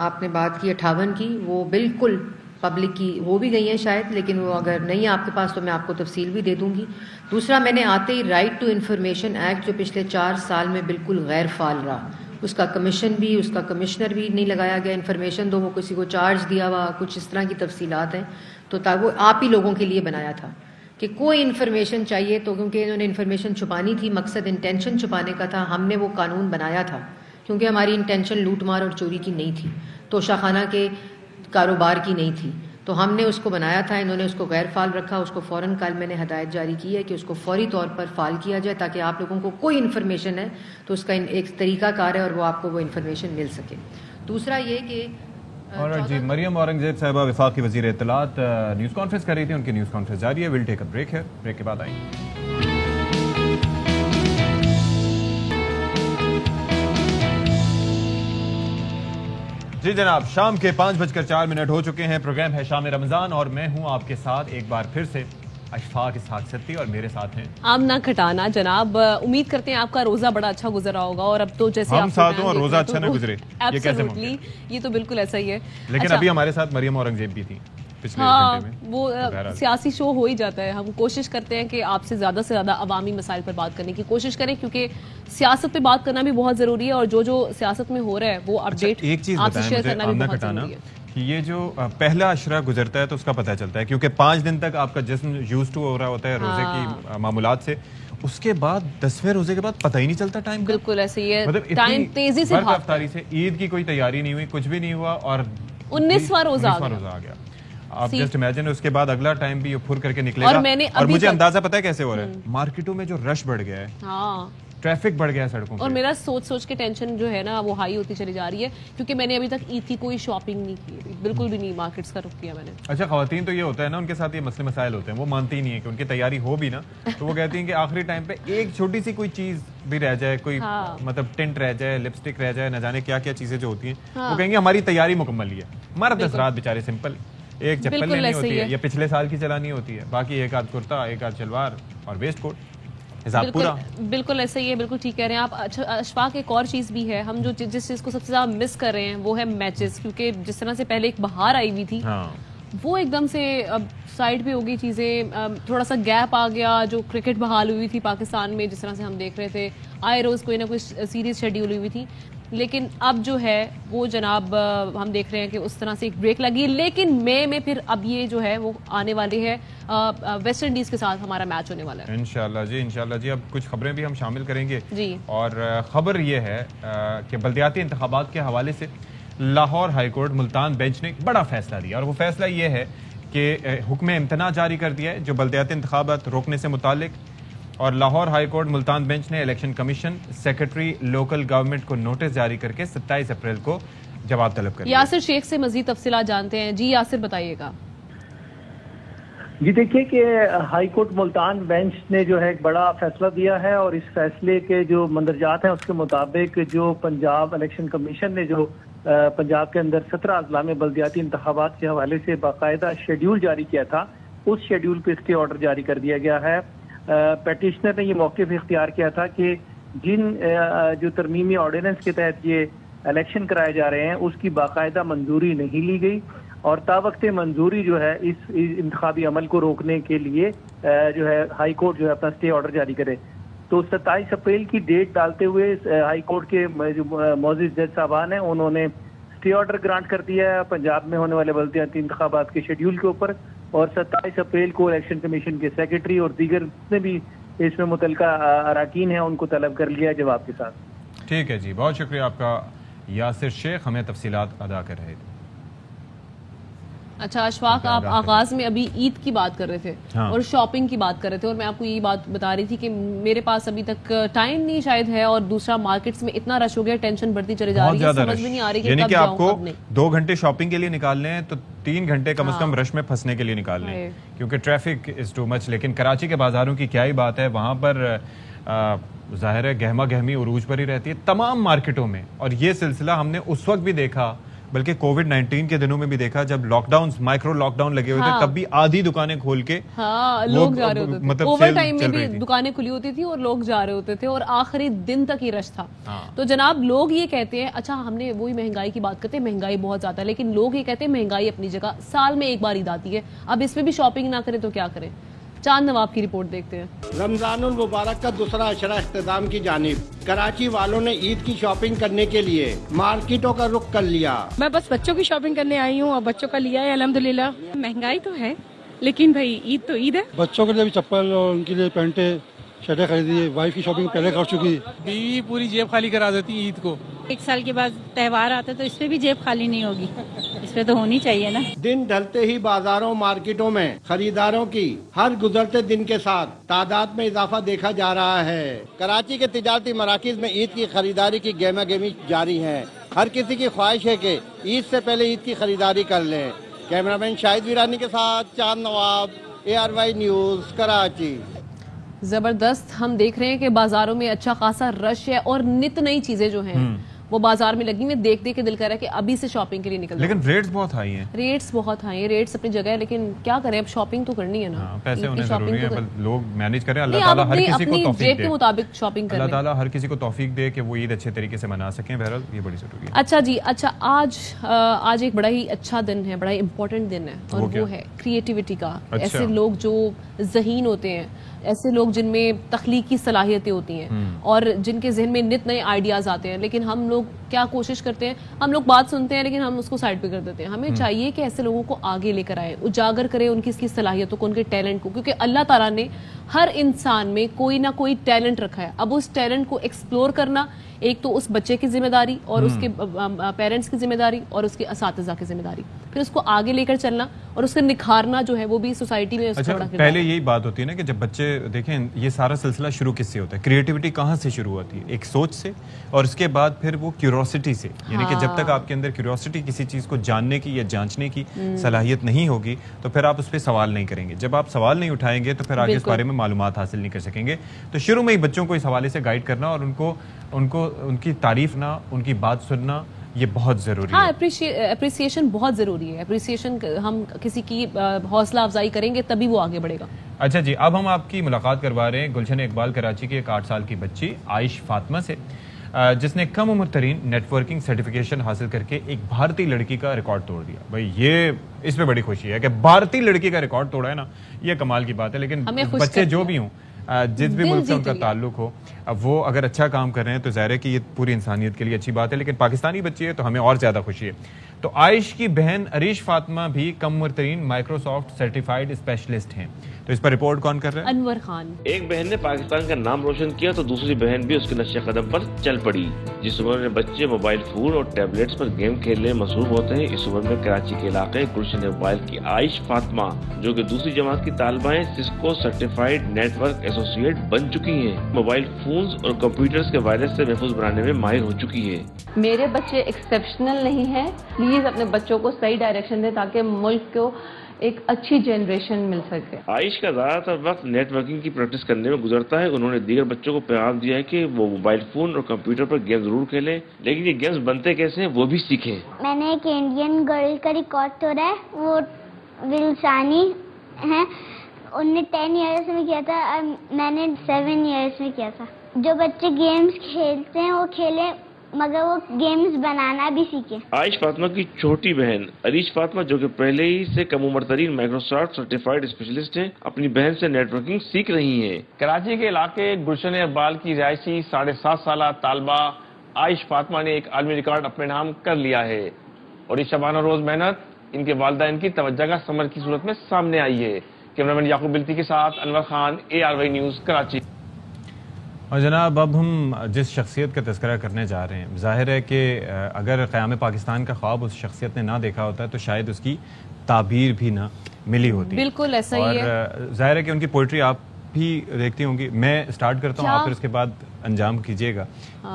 آپ نے بات کی 58 کی, وہ بالکل پبلک کی ہو بھی گئی ہیں شاید, لیکن وہ اگر نہیں آپ کے پاس تو میں آپ کو تفصیل بھی دے دوں گی. دوسرا, میں نے آتے ہی رائٹ ٹو انفارمیشن ایکٹ جو پچھلے 4 سال میں بالکل غیر فعال رہا, اس کا کمیشن بھی, اس کا کمشنر بھی نہیں لگایا گیا. انفارمیشن دو, وہ کسی کو چارج دیا ہوا, کچھ اس طرح کی تفصیلات ہیں. تو وہ آپ ہی لوگوں کے لیے بنایا تھا کہ کوئی انفارمیشن چاہیے تو, کیونکہ انہوں نے انفارمیشن چھپانی تھی, مقصد انٹینشن چھپانے کا تھا. ہم نے وہ قانون بنایا تھا کیونکہ ہماری انٹینشن لوٹ مار اور چوری کی نہیں تھی, توشہ خانہ کے کاروبار کی نہیں تھی, تو ہم نے اس کو بنایا تھا. انہوں نے اس کو غیر فعال رکھا, اس کو فوراً کل میں نے ہدایت جاری کی ہے کہ اس کو فوری طور پر فعال کیا جائے, تاکہ آپ لوگوں کو کوئی انفارمیشن ہے تو اس کا ایک طریقہ کار ہے اور وہ آپ کو وہ انفارمیشن مل سکے. دوسرا یہ کہ جی, مریم اورنگزیب صاحبہ وفاقی وزیر اطلاعات نیوز کانفرنس کر رہی تھی, ان کی نیوز کانفرنس جاری ہے. ویل ٹیک اے بریک ہے, بریک کے بعد آئیں گے. جی جناب, شام کے 5:04 ہو چکے ہیں. پروگرام ہے شام رمضان اور میں ہوں آپ کے ساتھ ایک بار پھر سے اشفاق اسحاق ستی, اور میرے ساتھ ہیں آمنہ کھٹانا. جناب, امید کرتے ہیں آپ کا روزہ بڑا اچھا گزرا ہوگا, اور اب تو جیسے ہم ساتھ ہوں اور روزہ اچھا نہ گزرے, یہ کیسے ممکن؟ یہ تو بالکل ایسا ہی ہے. لیکن ابھی ہمارے ساتھ مریم اورنگزیب بھی تھی. ہاں, وہ سیاسی شو ہو ہی جاتا ہے. ہم کوشش کرتے ہیں کہ آپ سے زیادہ عوامی مسائل پر بات کرنے کی کوشش کریں, کیونکہ سیاست پہ بات کرنا بھی بہت ضروری ہے, اور جو سیاست میں ہو رہا ہے وہ اپڈیٹ آپ سے شیئر کرنا بھی بہت ضروری ہے. یہ جو پہلا عشرہ گزرتا ہے تو اس کا پتہ چلتا ہے, کیونکہ 5 دن تک آپ کا جسم یوز ٹو ہو رہا ہوتا ہے روزے کی معمولات سے. اس کے بعد 10ویں روزے کے بعد پتہ ہی نہیں چلتا ٹائم کا. بالکل ایسے ہی ہے, ٹائم تیزی سے بھاگتا ہے. عید کی کوئی تیاری نہیں ہوئی, کچھ بھی نہیں ہوا, اور 19واں روزہ آ گیا. آپ جسٹ امیجن, اس کے بعد اگلا ٹائم بھی پھر کر کے نکلے گا. اور مجھے اندازہ پتا ہے کیسے ہو رہا ہے, مارکیٹوں میں جو رش بڑھ گیا ہے, ٹریفک بڑھ گیا ہے سڑکوں پہ, اور میرا سوچ کے ٹینشن جو ہے نا وہ ہائی ہوتی چلی جا رہی ہے, کیونکہ میں نے ابھی تک عید کی کوئی شاپنگ نہیں کی, بالکل بھی نہیں, مارکیٹس کا رخ کیا میں نے. اچھا, خواتین تو یہ ہوتا ہے نا, ان کے ساتھ یہ مسئلے مسائل ہوتے ہیں, وہ مانتی ہی نہیں ہے کہ ان کی تیاری ہو بھی نا, تو وہ کہتی ہیں کہ آخری ٹائم پہ ایک چھوٹی سی کوئی چیز بھی رہ جائے, کوئی مطلب ٹنٹ رہ جائے, لپسٹک رہ جائے, نہ جانے کیا کیا چیزیں جو ہوتی ہیں, وہ کہیں گے ہماری تیاری مکمل ہے. مرد حضرات بیچارے سمپل, ایک چپل لینی ہوتی ہے یا پچھلے سال کی چلانی ہوتی ہے, باقی ایک آدھ کرتا, ایک آدھ شلوار اور ویسٹ کوٹ, حساب پورا. بالکل ایسا ہی ہے, بالکل ٹھیک کہہ رہے ہیں آپ. اشفاق, ایک اور چیز بھی ہے, ہم جو جس چیز کو سب سے زیادہ مس کر رہے ہیں وہ ہے میچز, کیونکہ جس طرح سے پہلے ایک بہار آئی ہوئی تھی, وہ ایک دم سے اب سائڈ پہ ہو گئی چیزیں, تھوڑا سا گیپ آ گیا. جو کرکٹ بحال ہوئی تھی پاکستان میں, جس طرح سے ہم دیکھ رہے تھے, آئے روز کوئی نہ کوئی سیریز شیڈیول ہوئی تھی, لیکن اب جو ہے وہ جناب ہم دیکھ رہے ہیں کہ اس طرح سے ایک بریک لگی. لیکن مئی میں پھر اب یہ جو ہے وہ آنے والے ہے, ویسٹ انڈیز کے ساتھ ہمارا میچ ہونے والا ہے انشاءاللہ جی. انشاءاللہ جی, اب کچھ خبریں بھی ہم شامل کریں گے جی. اور خبر یہ ہے کہ بلدیاتی انتخابات کے حوالے سے Lahore high court Multan bench نے ایک بڑا فیصلہ دیا, اور وہ فیصلہ یہ ہے کہ حکم امتناع جاری کر دیا ہے جو بلدیاتی انتخابات روکنے سے متعلق. اور Lahore high court Multan bench نے election commission, secretary local government کو نوٹس جاری کر کے 27 اپریل کو جواب طلب کر. یاسر شیخ سے مزید تفصیلات جانتے ہیں. جی یاسر, بتائیے گا. جی دیکھیے کہ ہائی کورٹ ملتان بینچ نے جو ہے ایک بڑا فیصلہ دیا ہے، اور اس فیصلے کے جو مندرجات ہیں اس کے مطابق جو پنجاب الیکشن کمیشن نے جو پنجاب کے اندر 17 اضلاع میں بلدیاتی انتخابات کے حوالے سے باقاعدہ شیڈیول جاری کیا تھا، اس شیڈیول پہ اسٹے آرڈر جاری کر دیا گیا ہے۔ پیٹیشنر نے یہ موقف اختیار کیا تھا کہ جن جو ترمیمی آرڈیننس کے تحت یہ الیکشن کرائے جا رہے ہیں اس کی باقاعدہ منظوری نہیں لی گئی، اور تاوقت منظوری جو ہے اس انتخابی عمل کو روکنے کے لیے جو ہے ہائی کورٹ جو ہے اپنا اسٹے آرڈر جاری کرے۔ تو 27 اپریل کی ڈیٹ ڈالتے ہوئے ہائی کورٹ کے جو معزز جج صاحبان ہیں انہوں نے اسٹے آرڈر گرانٹ کر دیا ہے پنجاب میں ہونے والے بلدیاتی انتخابات کے شیڈیول کے اوپر، اور 27 اپریل کو الیکشن کمیشن کے سیکرٹری اور دیگر جتنے بھی اس میں متعلقہ اراکین ہیں ان کو طلب کر لیا جواب کے ساتھ۔ ٹھیک ہے جی، بہت شکریہ آپ کا یاسر شیخ، ہمیں تفصیلات ادا کر رہے تھے۔ اچھا اشفاق، آپ آغاز میں ابھی عید کی بات کر رہے تھے اور شاپنگ کی بات کر رہے تھے، اور میں آپ کو یہ بات بتا رہی تھی کہ میرے پاس ابھی تک ٹائم نہیں شاید ہے، اور دوسرا مارکیٹس میں اتنا رش ہو گیا، ٹینشن بڑھتی چلی جا رہی ہے، سمجھ میں نہیں آ رہی کہ یعنی کہ آپ کو 2 گھنٹے شاپنگ کے لیے نکالنے ہیں تو 3 گھنٹے کم از کم رش میں پھنسنے کے لیے نکالنے ہیں، کیونکہ ٹریفک از ٹو مچ۔ لیکن کراچی کے بازاروں کی کیا ہی بات ہے، وہاں پر ظاہر ہے گہما گہمی عروج پر ہی رہتی ہے تمام مارکیٹوں میں، اور یہ سلسلہ ہم نے اس وقت بھی دیکھا، بلکہ کووڈ-19 کے دنوں میں بھی دیکھا، جب lockdowns micro lockdown لگے ہوئے تھے تب بھی آدھی دکانیں کھول کے لوگ جا رہے ہوتے تھے، اوور ٹائم میں بھی دکانیں کھلی ہوتی تھی اور لوگ جا رہے ہوتے تھے، اور آخری دن تک ہی رش تھا۔ تو جناب لوگ یہ کہتے ہیں، اچھا ہم نے وہی مہنگائی کی بات کرتے ہیں، مہنگائی بہت زیادہ ہے، لیکن لوگ یہ کہتے ہیں مہنگائی اپنی جگہ، سال میں ایک بار عید آتی ہے، اب اس میں بھی شاپنگ نہ کریں تو کیا کریں؟ چاند نواب کی رپورٹ دیکھتے ہیں۔ رمضان المبارک کا دوسرا اشرہ اختتام کی جانب کراچی والوں نے عید کی شاپنگ کرنے کے لیے مارکیٹوں کا رخ کر لیا۔ میں بس بچوں کی شاپنگ کرنے آئی ہوں اور بچوں کا لیا ہے الحمدللہ۔ مہنگائی تو ہے لیکن بھائی عید تو عید ہے۔ بچوں کے لیے بھی چپل اور ان کے لیے پینٹیں شرٹیں خریدی ہے، وائف کی شاپنگ پہلے کر چکی، بیوی پوری جیب خالی کرا دیتی عید کو۔ 1 سال کے بعد تہوار آتا ہے تو اس پہ بھی جیب خالی نہیں ہوگی، اس پہ تو ہونی چاہیے نا۔ دن ڈھلتے ہی بازاروں مارکیٹوں میں خریداروں کی ہر گزرتے دن کے ساتھ تعداد میں اضافہ دیکھا جا رہا ہے۔ کراچی کے تجارتی مراکز میں عید کی خریداری کی گہما گہمی جاری ہے، ہر کسی کی خواہش ہے کہ عید سے پہلے عید کی خریداری کر لیں۔ کیمرہ مین شاہد ویرانی کے ساتھ چاند نواب، ARY نیوز، کراچی۔ زبردست، ہم دیکھ رہے ہیں کہ بازاروں میں اچھا خاصا رش ہے، اور نت نئی چیزیں جو ہیں وہ بازار میں لگی ہوئی، دیکھ دیکھ کے دل کر رہا ہے کہ ابھی سے شاپنگ کے لیے نکل۔ لیکن ریٹس بہت ہائی ہیں، ریٹس بہت ہائی ہیں، ریٹس اپنی جگہ ہے، لیکن کیا کریں اب شاپنگ تو کرنی ہے نا، پیسے ہونے ضروری ہیں، لوگ مینیج کریں۔ اللہ تعالیٰ ہر کسی کو توفیق دے، کے مطابق شاپنگ کریں، اللہ تعالیٰ ہر کسی کو توفیق دے کہ وہ عید اچھے طریقے سے منا سکیں، بہرحال یہ بڑی ضروری ہے۔ اچھا جی، اچھا آج ایک بڑا ہی اچھا دن ہے، بڑا ہی امپورٹنٹ دن ہے، اور وہ ہے کریٹیوٹی کا۔ ایسے لوگ جو ذہین ہوتے ہیں، ایسے لوگ جن میں تخلیقی صلاحیتیں ہوتی ہیں اور جن کے ذہن میں نت نئے آئیڈیاز آتے ہیں، لیکن ہم لوگ کیا کوشش کرتے ہیں، ہم لوگ بات سنتے ہیں لیکن ہم اس کو سائڈ پہ کر دیتے ہیں۔ ہمیں چاہیے کہ ایسے لوگوں کو آگے لے کر آئے، اجاگر کریں ان کی صلاحیتوں کو، ان کے ٹیلنٹ کو، کیونکہ اللہ تعالیٰ نے ہر انسان میں کوئی نہ کوئی ٹیلنٹ رکھا ہے۔ اب اس ٹیلنٹ کو ایکسپلور کرنا ایک تو اس بچے کی ذمہ داری، اور اس کے پیرنٹس کی ذمہ داری، اور اس کے اساتذہ کی ذمہ داری، پھر اس کو آگے لے کر چلنا اور اس کا نکھارنا جو ہے وہ بھی سوسائٹی میں۔ اچھا پہلے یہی بات ہوتی ہے نا کہ جب بچے دیکھیں، یہ سارا سلسلہ شروع کس سے ہوتا ہے؟ کریٹیوٹی کہاں سے شروع ہوتی ہے؟ ایک سوچ سے، اور اس کے بعد پھر وہ کیوریوسٹی سے، یعنی کہ جب تک آپ کے اندر کیوریوسٹی کسی چیز کو جاننے کی یا جانچنے کی صلاحیت نہیں ہوگی تو پھر آپ اس پہ سوال نہیں کریں گے۔ جب آپ سوال نہیں اٹھائیں گے تو پھر آگے اس بارے میں معلومات حاصل نہیں کر سکیں گے۔ تو شروع میں ہی بچوں کو اس حوالے سے گائیڈ کرنا اور ان کی تعریف نہ، ان کی بات سننا، یہ بہت ضروری ہے۔ ہاں، اپریسیشن بہت ضروری ہے۔ اپریسیشن ہم کسی کی حوصلہ افزائی کریں گے تبھی وہ آگے بڑھے گا۔ اچھا جی، اب ہم آپ کی ملاقات کروا رہے ہیں گلشن اقبال کراچی کی ایک 8 سال کی بچی عائش فاطمہ سے، جس نے کم عمر ترین نیٹ ورکنگ سرٹیفکیشن حاصل کر کے ایک بھارتی لڑکی کا ریکارڈ توڑ دیا۔ بھائی یہ اس میں بڑی خوشی ہے کہ بھارتی لڑکی کا ریکارڈ توڑا ہے نا، یہ کمال کی بات ہے۔ لیکن بچے جو بھی ہوں، جس بھی ملک سے ان کا تعلق ہو، وہ اگر اچھا کام کر رہے ہیں تو ظاہر ہے کہ یہ پوری انسانیت کے لیے اچھی بات ہے، لیکن پاکستانی بچی ہے تو ہمیں اور زیادہ خوشی ہے۔ تو عائش کی بہن عریش فاطمہ بھی کم عمر ترین مائکروسافٹ سرٹیفائیڈ اسپیشلسٹ ہیں۔ تو اس پر رپورٹ کون کر رہا ہے؟ انور خان۔ ایک بہن نے پاکستان کا نام روشن کیا تو دوسری بہن بھی اس کے نقش قدم پر چل پڑی۔ جس عمر میں بچے موبائل فون اور ٹیبلیٹس پر گیم کھیلنے میں مصروف ہوتے ہیں، اس عمر میں کراچی کے علاقے گلشن اقبال کی عائش فاطمہ، جو کہ دوسری جماعت کی طالبہ ہیں، Cisco certified network associate بن چکی ہیں۔ موبائل فونز اور کمپیوٹرز کے وائرس سے محفوظ بنانے میں ماہر ہو چکی ہے۔ میرے بچے ایکسیپشنل نہیں ہیں، پلیز اپنے بچوں کو صحیح ڈائریکشن دیں تاکہ ملک کو ایک اچھی جنریشن مل سکے. عائش کا زیادہ تر وقت نیٹ ورکنگ کی پریکٹس کرنے میں گزرتا ہے. انہوں نے دیگر بچوں کو پیغام دیا ہے کہ وہ موبائل فون اور کمپیوٹر پر گیم ضرور کھیلیں، لیکن یہ گیمز بنتے کیسے ہیں وہ بھی سیکھیں. میں نے ایک انڈین گرل کا ریکارڈ توڑا ہے، وہ ولسانی ہے، ان نے 10 ایئرس میں کیا تھا اور میں نے 7 ایئرس میں کیا تھا. جو بچے گیمز کھیلتے ہیں وہ کھیلیں مگر وہ گیمز بنانا بھی سیکھیں. عائش فاطمہ کی چھوٹی بہن عریش فاطمہ، جو کہ پہلے ہی سے کم عمر ترین مائکروسافٹ سرٹیفائیڈ اسپیشلسٹ ہیں، اپنی بہن سے نیٹ ورکنگ سیکھ رہی ہیں. کراچی کے علاقے گلشن اقبال کی رہائشی 7.5 سالہ طالبہ عائش فاطمہ نے ایک عالمی ریکارڈ اپنے نام کر لیا ہے، اور اس شبانہ روز محنت ان کے والدین کی توجہ کا ثمر کی صورت میں سامنے آئی ہے. کیمرامین یعقوب بلتی کے ساتھ انور خان، ARY نیوز، کراچی. اور جناب اب ہم جس شخصیت کا تذکرہ کرنے جا رہے ہیں، ظاہر ہے کہ اگر قیام پاکستان کا خواب اس شخصیت نے نہ دیکھا ہوتا تو شاید اس کی تعبیر بھی نہ ملی ہوتی. بالکل ایسا ہی ہے. اور ظاہر ہے کہ ان کی پوئٹری آپ بھی دیکھتی ہوں گی. میں سٹارٹ کرتا ہوں، آپ پھر اس کے بعد انجام کیجیے گا.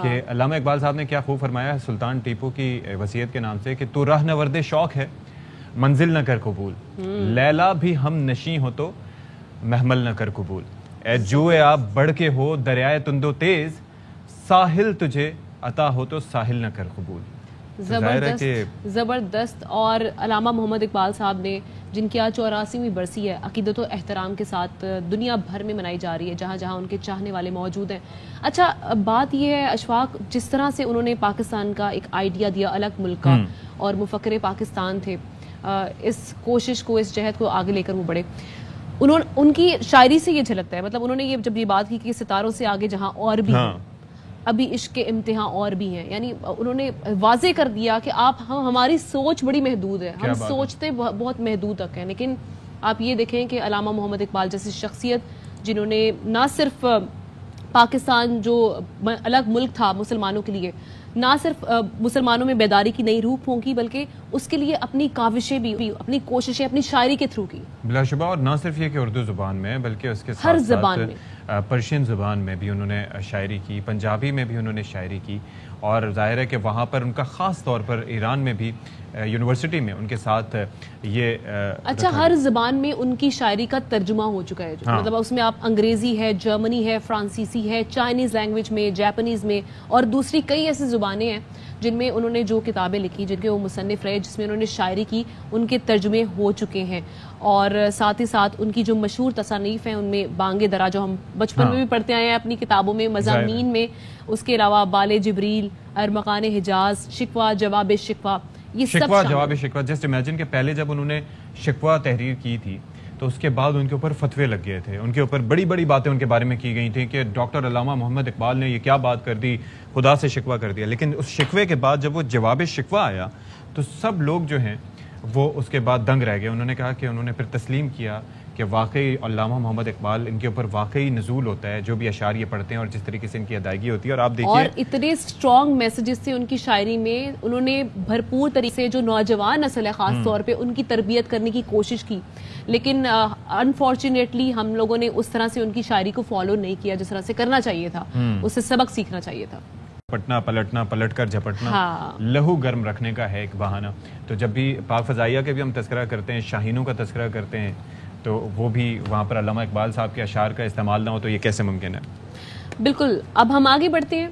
کہ علامہ اقبال صاحب نے کیا خوب فرمایا ہے سلطان ٹیپو کی وصیت کے نام سے کہ تو راہ نورد شوق ہے، منزل نہ کر قبول، لیلا بھی ہم نشیں ہو تو محمل نہ کر قبول. اے جوئے آپ بڑھ کے ہو دریائے تندو تیز، ساحل تجھے عطا ہو تو ساحل نہ کر قبول. زبردست. اور علامہ محمد اقبال صاحب نے، جن کی آج 84ویں برسی ہے، عقیدت و احترام کے ساتھ دنیا بھر میں منائی جا رہی ہے، جہاں جہاں ان کے چاہنے والے موجود ہیں. اچھا بات یہ ہے اشفاق، جس طرح سے انہوں نے پاکستان کا ایک آئیڈیا دیا، الگ ملک کا، اور مفکر پاکستان تھے، اس کوشش کو، اس جہد کو آگے لے کر وہ بڑھے. ان کی شاعری سے یہ جھلکتا ہے. مطلب انہوں نے جب یہ بات کی کہ ستاروں سے آگے جہاں اور بھی ہیں، ابھی عشق کے امتحان اور بھی ہیں، یعنی انہوں نے واضح کر دیا کہ ہماری سوچ بڑی محدود ہے، ہم سوچتے بہت محدود تک ہیں. لیکن آپ یہ دیکھیں کہ علامہ محمد اقبال جیسی شخصیت، جنہوں نے نہ صرف پاکستان جو الگ ملک تھا مسلمانوں کے لیے، نہ صرف مسلمانوں میں بیداری کی نئی روح پھونکی، بلکہ اس کے لیے اپنی کاوشیں بھی، اپنی کوششیں اپنی شاعری کے تھرو کی. بلا شبہ. اور نہ صرف یہ کہ اردو زبان میں، بلکہ اس کے ہر زبان میں، پرشین زبان میں بھی انہوں نے شاعری کی، پنجابی میں بھی انہوں نے شاعری کی. اور ظاہر ہے کہ وہاں پر ان کا خاص طور پر ایران میں بھی یونیورسٹی میں ان کے ساتھ یہ اچھا ہر زبان میں ان کی شاعری کا ترجمہ ہو چکا ہے. مطلب اس میں آپ انگریزی ہے، جرمنی ہے، فرانسیسی ہے، چائنیز لینگویج میں، جاپنیز میں، اور دوسری کئی ایسی زبانیں ہیں جن میں انہوں نے جو کتابیں لکھی، جن کے وہ مصنف رہے، جس میں انہوں نے شاعری کی، ان کے ترجمے ہو چکے ہیں. اور ساتھ ہی ساتھ ان کی جو مشہور تصانیف ہیں، ان میں بانگ درا، جو ہم بچپن میں بھی پڑھتے آئے ہیں اپنی کتابوں میں، مضامین میں، اس کے علاوہ بال جبریل، ارمغان حجاز، شکوہ جواب شکوہ، یہ سب شکوہ جواب شکوہ. جسٹ امیجن کہ پہلے جب انہوں نے شکوہ تحریر کی تھی تو اس کے بعد ان کے اوپر فتوے لگ گئے تھے، ان کے اوپر بڑی بڑی باتیں ان کے بارے میں کی گئی تھیں کہ ڈاکٹر علامہ محمد اقبال نے یہ کیا بات کر دی، خدا سے شکوہ کر دیا. لیکن اس شکوے کے بعد جب وہ جواب شکوہ آیا تو سب لوگ جو ہیں وہ اس کے بعد دنگ رہ گئے. انہوں نے کہا کہ انہوں نے پھر تسلیم کیا کہ واقعی علامہ محمد اقبال، ان کے اوپر واقعی نزول ہوتا ہے، جو بھی اشعار یہ پڑھتے ہیں اور جس طریقے سے ان کی ادائیگی ہوتی ہے. اور آپ دیکھیے، اور اتنے اسٹرانگ میسیجز تھے ان کی شاعری میں. انہوں نے بھرپور طریقے سے جو نوجوان نسل ہے خاص طور پہ ان کی تربیت کرنے کی کوشش کی. لیکن انفارچونیٹلی ہم لوگوں نے اس طرح سے ان کی شاعری کو فالو نہیں کیا جس طرح سے کرنا چاہیے تھا. اس سے سبق سیکھنا چاہیے تھا. پٹنا پلٹنا، پلٹ کر جھپٹنا، لہو گرم رکھنے کا ہے ایک بہانہ. تو جب بھی پاک فضائیہ کے بھی ہم تذکرہ کرتے ہیں، شاہینوں کا تذکرہ کرتے ہیں، تو وہ بھی وہاں پر علامہ اقبال صاحب کے اشعار کا استعمال نہ ہو تو یہ کیسے ممکن ہے؟ بالکل. اب ہم آگے بڑھتے ہیں.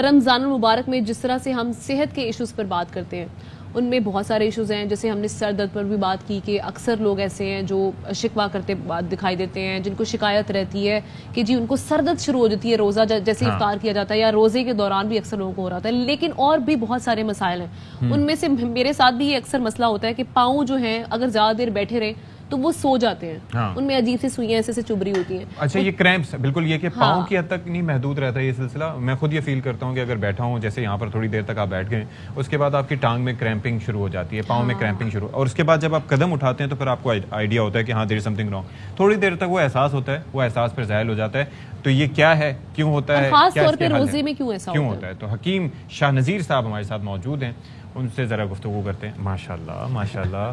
رمضان المبارک میں جس طرح سے ہم صحت کے ایشوز پر بات کرتے ہیں، ان میں بہت سارے ایشوز ہیں. جیسے ہم نے سر درد پر بھی بات کی کہ اکثر لوگ ایسے ہیں جو شکوہ کرتے دکھائی دیتے ہیں، جن کو شکایت رہتی ہے کہ جی ان کو سر درد شروع ہو جاتی ہے روزہ جیسے افطار کیا جاتا ہے، یا روزے کے دوران بھی اکثر لوگوں کو ہو رہا ہے. لیکن اور بھی بہت سارے مسائل ہیں. ان میں سے میرے ساتھ بھی یہ اکثر مسئلہ ہوتا ہے کہ پاؤں جو ہیں اگر زیادہ دیر بیٹھے رہے تو وہ سو جاتے ہیں، ان میں عجیب سی سوئیاں ایسے چبھ رہی ہوتی ہیں. اچھا یہ کریمپس، بالکل یہ کہ پاؤں کی حد تک نہیں محدود رہتا ہے یہ سلسلہ. میں خود یہ فیل کرتا ہوں کہ اگر بیٹھا ہوں، جیسے یہاں پر تھوڑی دیر تک آپ بیٹھ گئے، اس کے بعد آپ کی ٹانگ میں کریمپنگ شروع ہو جاتی ہے، پاؤں میں کریمپنگ شروع، اور اس کے بعد جب آپ قدم اٹھاتے ہیں تو پھر آپ کو آئیڈیا ہوتا ہے کہ ہاں دیر از سم تھنگ رانگ. تھوڑی دیر تک وہ احساس ہوتا ہے، وہ احساس پھر ظاہر ہو جاتا ہے. تو یہ کیا ہے، کیوں ہوتا ہے، خاص طور پہ روزے میں کیوں ایسا ہوتا ہے؟ تو حکیم شاہ نذیر صاحب ہمارے ساتھ موجود ہیں، ان سے ذرا گفتگو کرتے ہیں. ماشاءاللہ ماشاءاللہ.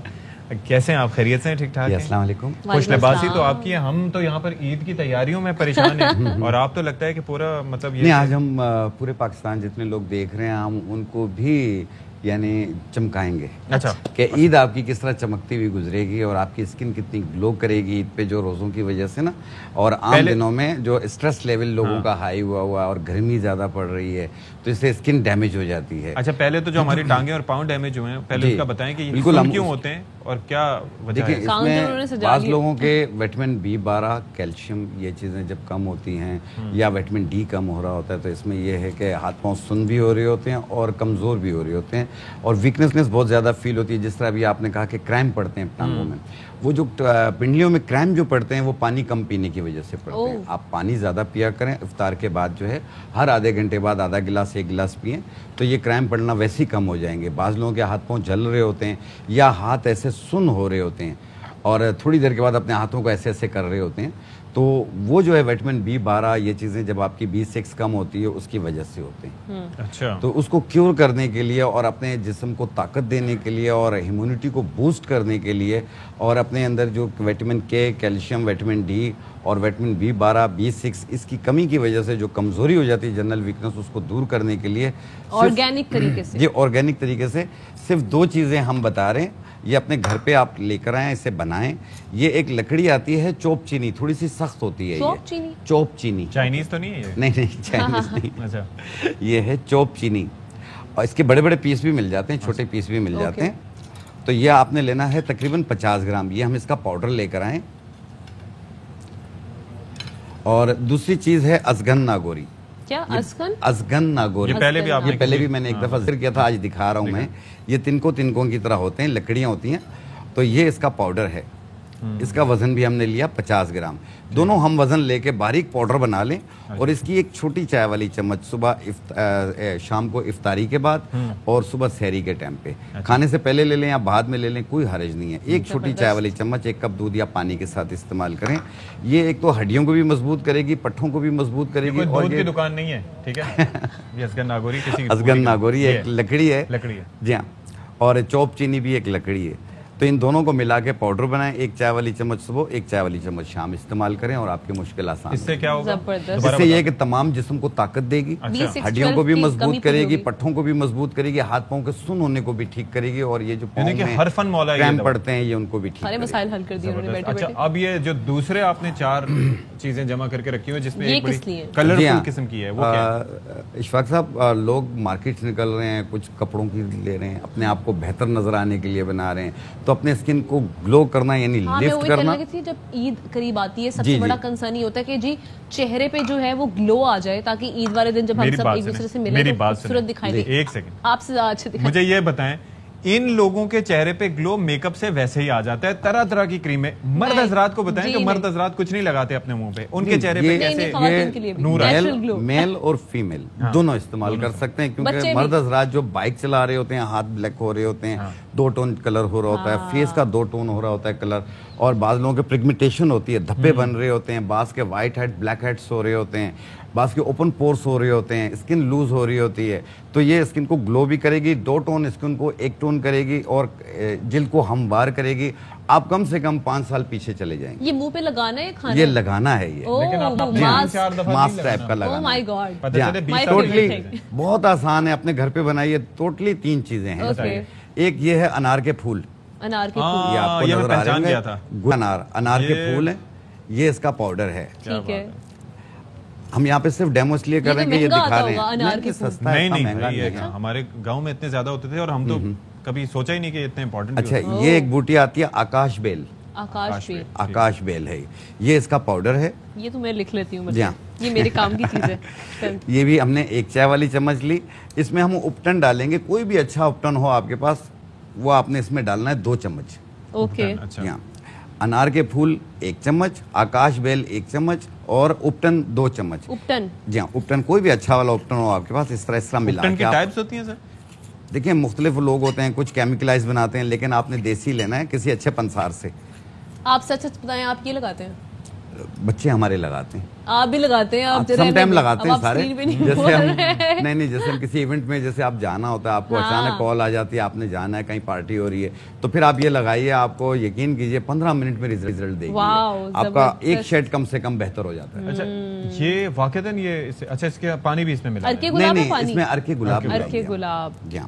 کیسے ہیں آپ؟ خیریت سے ہیں؟ ٹھیک ٹھاک ہیں؟ السلام علیکم. خوش لباسی تو آپ کی ہے. ہم تو یہاں پر عید کی تیاریوں میں پریشان ہیں اور آپ تو لگتا ہے کہ پورا مطلب نہیں، آج ہم پورے پاکستان جتنے لوگ دیکھ رہے ہیں، ہم ان کو بھی یعنی چمکائیں گے اچھا کہ عید آپ کی کس طرح چمکتی ہوئی گزرے گی اور آپ کی اسکن کتنی گلو کرے گی عید پہ جو روزوں کی وجہ سے نا، اور عام دنوں میں جو اسٹریس لیول لوگوں کا ہائی ہوا اور گرمی زیادہ پڑ رہی ہے تو اس سے اسکن ڈیمیج ہو جاتی ہے. اچھا پہلے تو جو ہماری ٹانگیں اور پاؤں ڈیمیج ہوئے ہیں پہلے اس کا بتائیں کہ یہ کیوں ہوتے ہیں اور کیا وجہ ہے؟ دیکھیں اس میں بعض لوگوں کے وٹامن B12 کیلشیم یہ چیزیں جب کم ہوتی ہیں یا وٹامن D کم ہو رہا ہوتا ہے تو اس میں یہ ہے کہ ہاتھ پاؤں سن بھی ہو رہے ہوتے ہیں اور کمزور بھی ہو رہے ہوتے ہیں اور ویکنسنس بہت زیادہ فیل ہوتی ہے. جس طرح ابھی آپ نے کہا کہ کرائم پڑتے ہیں ٹانگوں میں، وہ جو پنڈلیوں میں کرائم جو پڑتے ہیں وہ پانی کم پینے کی وجہ سے پڑتے ہیں. آپ پانی زیادہ پیا کریں، افطار کے بعد جو ہے ہر آدھے گھنٹے بعد آدھا گلاس 1 گلاس پئیں تو یہ کرائم پڑنا ویسے ہی کم ہو جائیں گے. بعض لوگوں کے ہاتھ پاؤں جل رہے ہوتے ہیں یا ہاتھ ایسے سن ہو رہے ہوتے ہیں اور تھوڑی دیر کے بعد اپنے ہاتھوں کو ایسے ایسے کر رہے ہوتے ہیں تو وہ جو ہے وٹامن B12 یہ چیزیں جب آپ کی B6 کم ہوتی ہے اس کی وجہ سے ہوتے ہیں. اچھا تو اس کو کیور کرنے کے لیے اور اپنے جسم کو طاقت دینے کے لیے اور ہیمونٹی کو بوسٹ کرنے کے لیے اور اپنے اندر جو vitamin K calcium vitamin D اور وٹامن B12 B6 اس کی کمی کی وجہ سے جو کمزوری ہو جاتی ہے جنرل ویکنس اس کو دور کرنے کے لیے آرگینک طریقے سے یہ آرگینک طریقے سے صرف 2 چیزیں ہم بتا رہے ہیں. یہ اپنے گھر پہ آپ لے کر آئیں، اسے بنائیں. یہ ایک لکڑی آتی ہے چوپ چینی، تھوڑی سی سخت ہوتی ہے. یہ چوپ چینی چائنیز تو نہیں ہے؟ نہیں چائنیز نہیں، یہ ہے چوپ چینی اور اس کے بڑے بڑے پیس بھی مل جاتے ہیں، چھوٹے پیس بھی مل جاتے ہیں. تو یہ آپ نے لینا ہے تقریباً 50 گرام. یہ ہم اس کا پاؤڈر لے کر آئیں. اور دوسری چیز ہے ازگن ناگوری. کیا ازگن ناگوری؟ یہ پہلے بھی میں نے ایک دفعہ ذکر کیا تھا، آج دکھا رہا ہوں میں. یہ تنکوں کی طرح ہوتے ہیں، لکڑیاں ہوتی ہیں. تو یہ اس کا پاؤڈر ہے. اس کا وزن بھی ہم نے لیا 50 گرام. دونوں ہم وزن لے کے باریک پاؤڈر بنا لیں اور اس کی ایک چھوٹی چائے والی چمچ صبح شام کو افطاری کے بعد اور صبح سحری کے ٹائم پہ کھانے سے پہلے لے لیں یا بعد میں لے لیں، کوئی حرج نہیں ہے. ایک چھوٹی چائے والی چمچ 1 کپ دودھ یا پانی کے ساتھ استعمال کریں. یہ ایک تو ہڈیوں کو بھی مضبوط کرے گی، پٹھوں کو بھی مضبوط کرے گی. اور دودھ کی دکان نہیں ہے، ٹھیک ہے. یہ ازگن ناگوری ایک لکڑی ہے جی ہاں، اور چوپ چینی بھی ایک لکڑی ہے. تو ان دونوں کو ملا کے پاؤڈر بنائیں. 1 چائے والی چمچ صبح، 1 چائے والی چمچ شام استعمال کریں اور آپ کی مشکل آسان. اس سے کیا ہوگا؟ اس سے یہ کہ تمام جسم کو طاقت دے گی، ہڈیوں کو بھی مضبوط کرے گی، پٹھوں کو بھی مضبوط کرے گی، ہاتھ پاؤں کے سن ہونے کو بھی ٹھیک کرے گی اور یہ جو پاؤں میں کرائم پڑتے ہیں یہ ان کو بھی ٹھیک کرے گی. مسائل حل کر دیے انہوں نے بیٹھے بیٹھے. اچھا اب یہ جو دوسرے آپ نے 4 چیزیں جمع کر کے رکھی ہوئی جس میں ایک بڑی کلرفل قسم کی ہے، وہ کیا ہے؟ اشفاق صاحب لوگ مارکیٹ سے نکل رہے ہیں، کچھ کپڑوں کی لے رہے ہیں، اپنے آپ کو بہتر نظر آنے کے لیے بنا رہے ہیں. تو اپنے اسکن کو گلو کرنا یعنی لفٹ کرنا. جب عید قریب آتی ہے سب سے بڑا کنسرن یہ ہوتا ہے کہ جی چہرے پہ جو ہے وہ گلو آ جائے تاکہ عید والے دن جب ہم سب ایک دوسرے سے ملیں تو خوبصورت دکھائی دے. ایک سیکنڈ آپ سے اچھا دکھائی. مجھے یہ بتائیں، ان لوگوں کے چہرے پہ گلو میک اپ سے ویسے ہی آ جاتا ہے، طرح طرح کی کریمیں. مرد حضرات کو بتائیں کہ مرد حضرات کچھ نہیں لگاتے اپنے منہ پہ، ان کے چہرے پہ کیسے نور آئے؟ میل اور فیمیل دونوں استعمال کر سکتے ہیں کیونکہ مرد حضرات جو بائک چلا رہے ہوتے ہیں ہاتھ بلیک ہو رہے ہوتے ہیں، 2 ٹون کلر ہو رہا ہوتا ہے، فیس کا 2 ٹون ہو رہا ہوتا ہے کلر. اور بعض لوگوں کے پگمنٹیشن ہوتی ہے، دھبے بن رہے ہوتے ہیں، بعض کے وائٹ ہیڈ بلیک ہیڈس ہو رہے ہوتے ہیں، بعض کے اوپن پورس ہو رہے ہوتے ہیں، اسکن لوز ہو رہی ہوتی ہے. تو یہ اسکن کو گلو بھی کرے گی، 2 ٹون اسکن کو 1 ٹون کرے گی اور جلد کو ہموار کرے گی. آپ کم سے کم 5 سال پیچھے چلے جائیں گے. یہ منہ پہ لگانا ہے کھانا؟ یہ لگانا ہے، یہ ماسک ٹائپ کا لگانا ہے. ٹوٹلی بہت آسان ہے، اپنے گھر پہ بنائیے. ٹوٹلی 3 چیزیں ہیں. ایک یہ ہے انار کے پھول. انار کے پھول یہ آپ کو نظر آ رہے ہیں، انار کے پھول ہیں. یہ اس کا پاؤڈر ہے. ٹھیک ہے. ہم یہاں پہ صرف ڈیمو اس لیے کر رہے ہیں کہ یہ دکھا رہے ہیں. سستا ہے، مہنگا نہیں ہے. ہمارے گاؤں میں اتنے زیادہ ہوتے تھے اور ہم تو کبھی سوچا ہی نہیں کہ اتنے امپورٹنٹ. اچھا یہ ایک بوٹی آتی ہے آکاش بیل. آکاش بیل ہے، یہ اس کا پاؤڈر ہے. یہ تو میں لکھ لیتی ہوں، یہ میرے کام کی چیز ہے. یہ بھی ہم نے 1 چائے والی چمچ لی. اس میں ہم اپٹن ڈالیں گے، کوئی بھی اچھا اپٹن ہو آپ کے پاس وہ آپ نے اس میں ڈالنا ہے 2 چمچ. اوکے. انار کے پھول 1 چمچ، آکاش بیل 1 چمچ اور اپٹن 2 چمچ. اپٹن جی ہاں، اپٹن کوئی بھی اچھا والا اپٹن ہو آپ کے پاس. اس طرح ملا کے. ٹائپس ہوتی ہیں سر؟ دیکھیں مختلف لوگ ہوتے ہیں، کچھ کیمیکلائز بناتے ہیں، لیکن آپ نے دیسی لینا ہے کسی اچھے پنسار سے. آپ سچ بتائیں، آپ یہ لگاتے ہیں؟ بچے ہمارے لگاتے ہیں. آپ بھی لگاتے ہیں؟ آپ سم ٹائم لگاتے ہیں سارے. جیسے ہم نہیں جیسے ہم کسی ایونٹ میں جیسے آپ جانا ہوتا ہے، آپ کو اچانک کال آ جاتی ہے، آپ نے جانا ہے کہیں پارٹی ہو رہی ہے، تو پھر آپ یہ لگائیے. آپ کو یقین کیجئے 15 منٹ میں ریزلٹ دے گی. آپ کا ایک شیڈ کم سے کم بہتر ہو جاتا ہے. اچھا یہ واقعتاً یہ اچھا اس کے پانی بھی اس میں ملا؟ نہیں، اس میں ارکے گلاب. ارکے گلاب. جی ہاں.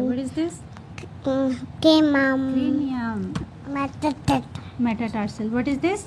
What is this? Metatarsal. What is this?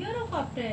Eurocopter.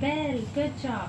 Bell. Good job.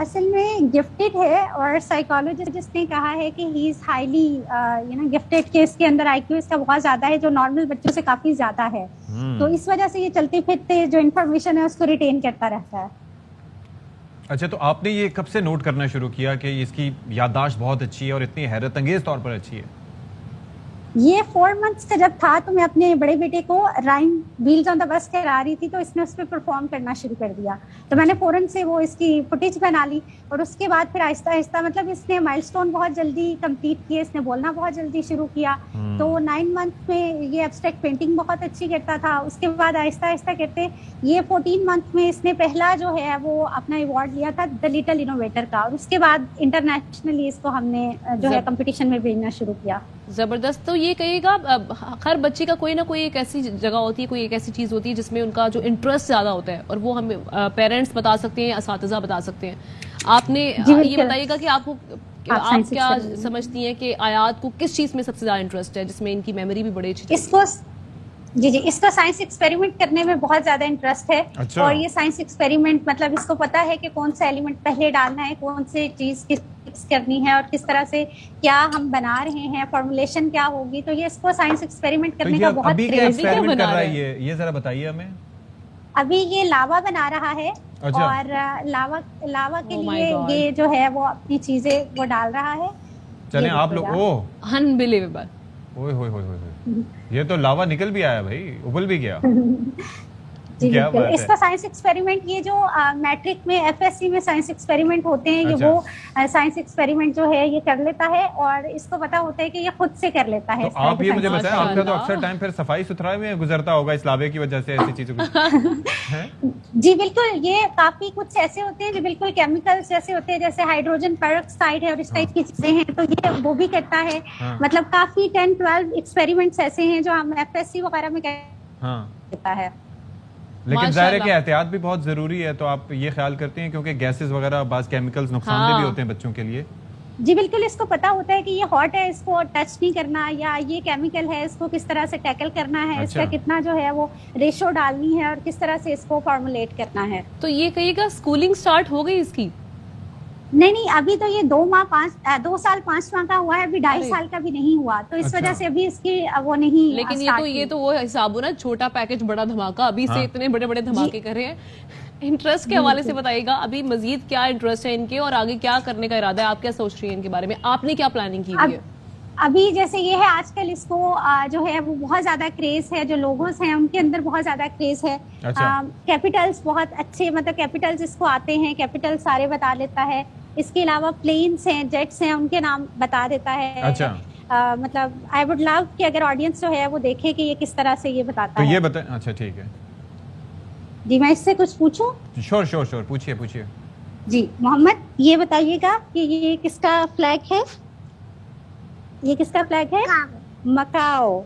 اصل میں گفٹڈ ہے اور سائیکالوجسٹ نے کہا ہے کہ ہی از ہائیلی گفٹڈ، کہ اس کے اندر آئی کیو اس کا بہت زیادہ ہے جو نارمل بچوں سے کافی زیادہ ہے، تو اس وجہ سے یہ چلتے پھرتے جو انفارمیشن ہے اس کو ریٹین کرتا رہتا ہے. اچھا، تو آپ نے یہ کب سے نوٹ کرنا شروع کیا کہ اس کی یادداشت بہت اچھی ہے اور اتنی حیرت انگیز طور پر اچھی ہے؟ یہ 4 months کا جب تھا تو میں اپنے بڑے بیٹے کو رائم ویلز آن دا بس کرا رہی تھی، تو اس نے اس پہ پرفارم کرنا شروع کر دیا، تو میں نے فوراً سے وہ اس کی فوٹیج بنا لی، اور اس کے بعد پھر آہستہ آہستہ مطلب اس نے مائل سٹون بہت جلدی کمپلیٹ کیے، اس نے بولنا بہت جلدی شروع کیا. تو 9 months میں یہ ایبسٹریکٹ پینٹنگ بہت اچھی کرتا تھا. اس کے بعد آہستہ آہستہ کرتے یہ 14 months میں اس نے پہلا جو ہے وہ اپنا ایوارڈ لیا تھا دا لٹل انوویٹر کا، اور اس کے بعد انٹرنیشنلی اس کو ہم نے جو ہے کمپٹیشن میں بھیجنا شروع کیا. زبردست. تو یہ کہیے گا ہر بچے کا کوئی نہ کوئی ایک ایسی جگہ ہوتی ہے، کوئی ایک ایسی چیز ہوتی ہے جس میں ان کا جو انٹرسٹ زیادہ ہوتا ہے، اور وہ ہمیں پیرنٹس بتا سکتے ہیں، اساتذہ بتا سکتے ہیں. آپ نے یہ بتائیے گا کہ آپ کیا سمجھتی ہیں کہ آیات کو کس چیز میں سب سے زیادہ انٹرسٹ ہے جس میں ان کی میموری بھی بڑی اچھی؟ اس کو سائنس ایکسپیریمنٹ کرنے میں بہت زیادہ انٹرسٹ ہے. اور یہ سائنس ایکسپیریمنٹ مطلب اس کو پتا ہے کہ کون سا ایلیمنٹ پہلے ڈالنا ہے، کون سے چیز کس کرنی ہے، اور کس طرح سے کیا ہم بنا رہے ہیں، فارمولیشن کیا ہوگی. تو یہ اس کو سائنس ایکسپیریمنٹ کرنے کا بہت کریز ہے. یہ ذرا بتائیے ہمیں. ابھی یہ لاوا بنا رہا ہے، اور لاوا کے لیے یہ جو ہے وہ اپنی چیزیں وہ ڈال رہا ہے. چلیں آپ لوگ انبلیویبل. یہ تو لاوا نکل بھی آیا بھائی، ابل بھی گیا. اس کا سائنس ایکسپیریمنٹ یہ جو میٹرک میں ایف ایس سی میں سائنس ایکسپیریمنٹ ہوتے ہیں، یہ وہ سائنس ایکسپیریمنٹ جو ہے یہ کر لیتا ہے، اور اس کو پتا ہوتا ہے کہ یہ خود سے کر لیتا ہے. آپ یہ مجھے بتائیں، آپ کا تو اکثر ٹائم پھر صفائی ستھرائی میں گزرتا ہوگا اس لاوے کی وجہ سے، ایسی چیزوں جی بالکل. یہ کافی کچھ ایسے ہوتے ہیں جو بالکل کیمیکلز جیسے ہوتے ہیں، جیسے ہائیڈروجن پیروکسائڈ ہے اور اس ٹائپ کی چیزیں ہیں، تو یہ وہ بھی کرتا ہے. مطلب کافی 10-12 ایکسپیریمنٹس ایسے ہیں جو ہم ایف ایس سی وغیرہ میں کرتا ہے. لیکن ظاہر ہے کہ احتیاط بھی بہت ضروری ہے. تو آپ یہ خیال کرتے ہیں کیونکہ گیسز وغیرہ بعض کیمیکلز نقصان دہ بھی ہوتے ہیں بچوں کے لیے؟ جی بالکل. اس کو پتا ہوتا ہے کہ یہ ہاٹ ہے، اس کو ٹچ نہیں کرنا، یا یہ کیمیکل ہے اس کو کس طرح سے ٹیکل کرنا ہے، اس کا کتنا جو ہے وہ ریشو ڈالنی ہے، اور کس طرح سے اس کو فارمولیٹ کرنا ہے. تو یہ کہیے گا اسکولنگ سٹارٹ ہو گئی اس کی؟ نہیں، ابھی تو یہ 2 سال 5 ماہ کا ہوا ہے، ابھی 2.5 سال کا بھی نہیں ہوا، تو اس وجہ سے ابھی اس کی وہ نہیں. لیکن یہ تو وہ حساب ہو نا، چھوٹا پیکج بڑا دھماکہ، ابھی سے اتنے بڑے بڑے دھماکے کر رہے ہیں. انٹرسٹ کے حوالے سے بتائیے گا، ابھی مزید کیا انٹرسٹ ہے ان کے، اور آگے کیا کرنے کا ارادہ ہے؟ آپ کیا سوچ رہی ہیں ان کے بارے میں؟ آپ نے کیا پلاننگ کی ہوئی ہے؟ ابھی جیسے یہ ہے آج کل اس کو جو ہے وہ بہت زیادہ کریز ہے، جو لوگوں سے ہیں ان کے اندر بہت زیادہ کریز ہے. کیپیٹلز بہت اچھے، مطلب کیپیٹلز اس کو آتے ہیں، کیپیٹل سارے بتا لیتا ہے. اس کے علاوہ پلینس ہیں، جیٹس ہیں، ان کے نام بتا دیتا ہے. مطلب آئی وڈ لو کہ اگر آڈینس جو ہے وہ دیکھے کہ یہ کس طرح سے یہ بتاتا ہے. تو یہ بتائیں. اچھا ٹھیک ہے جی. میں اس سے کچھ پوچھوں؟ شور پوچھیے. جی محمد، یہ بتائیے گا کہ یہ کس کا فلیگ ہے؟ یہ کس کا فلیگ ہے؟ مکاؤ.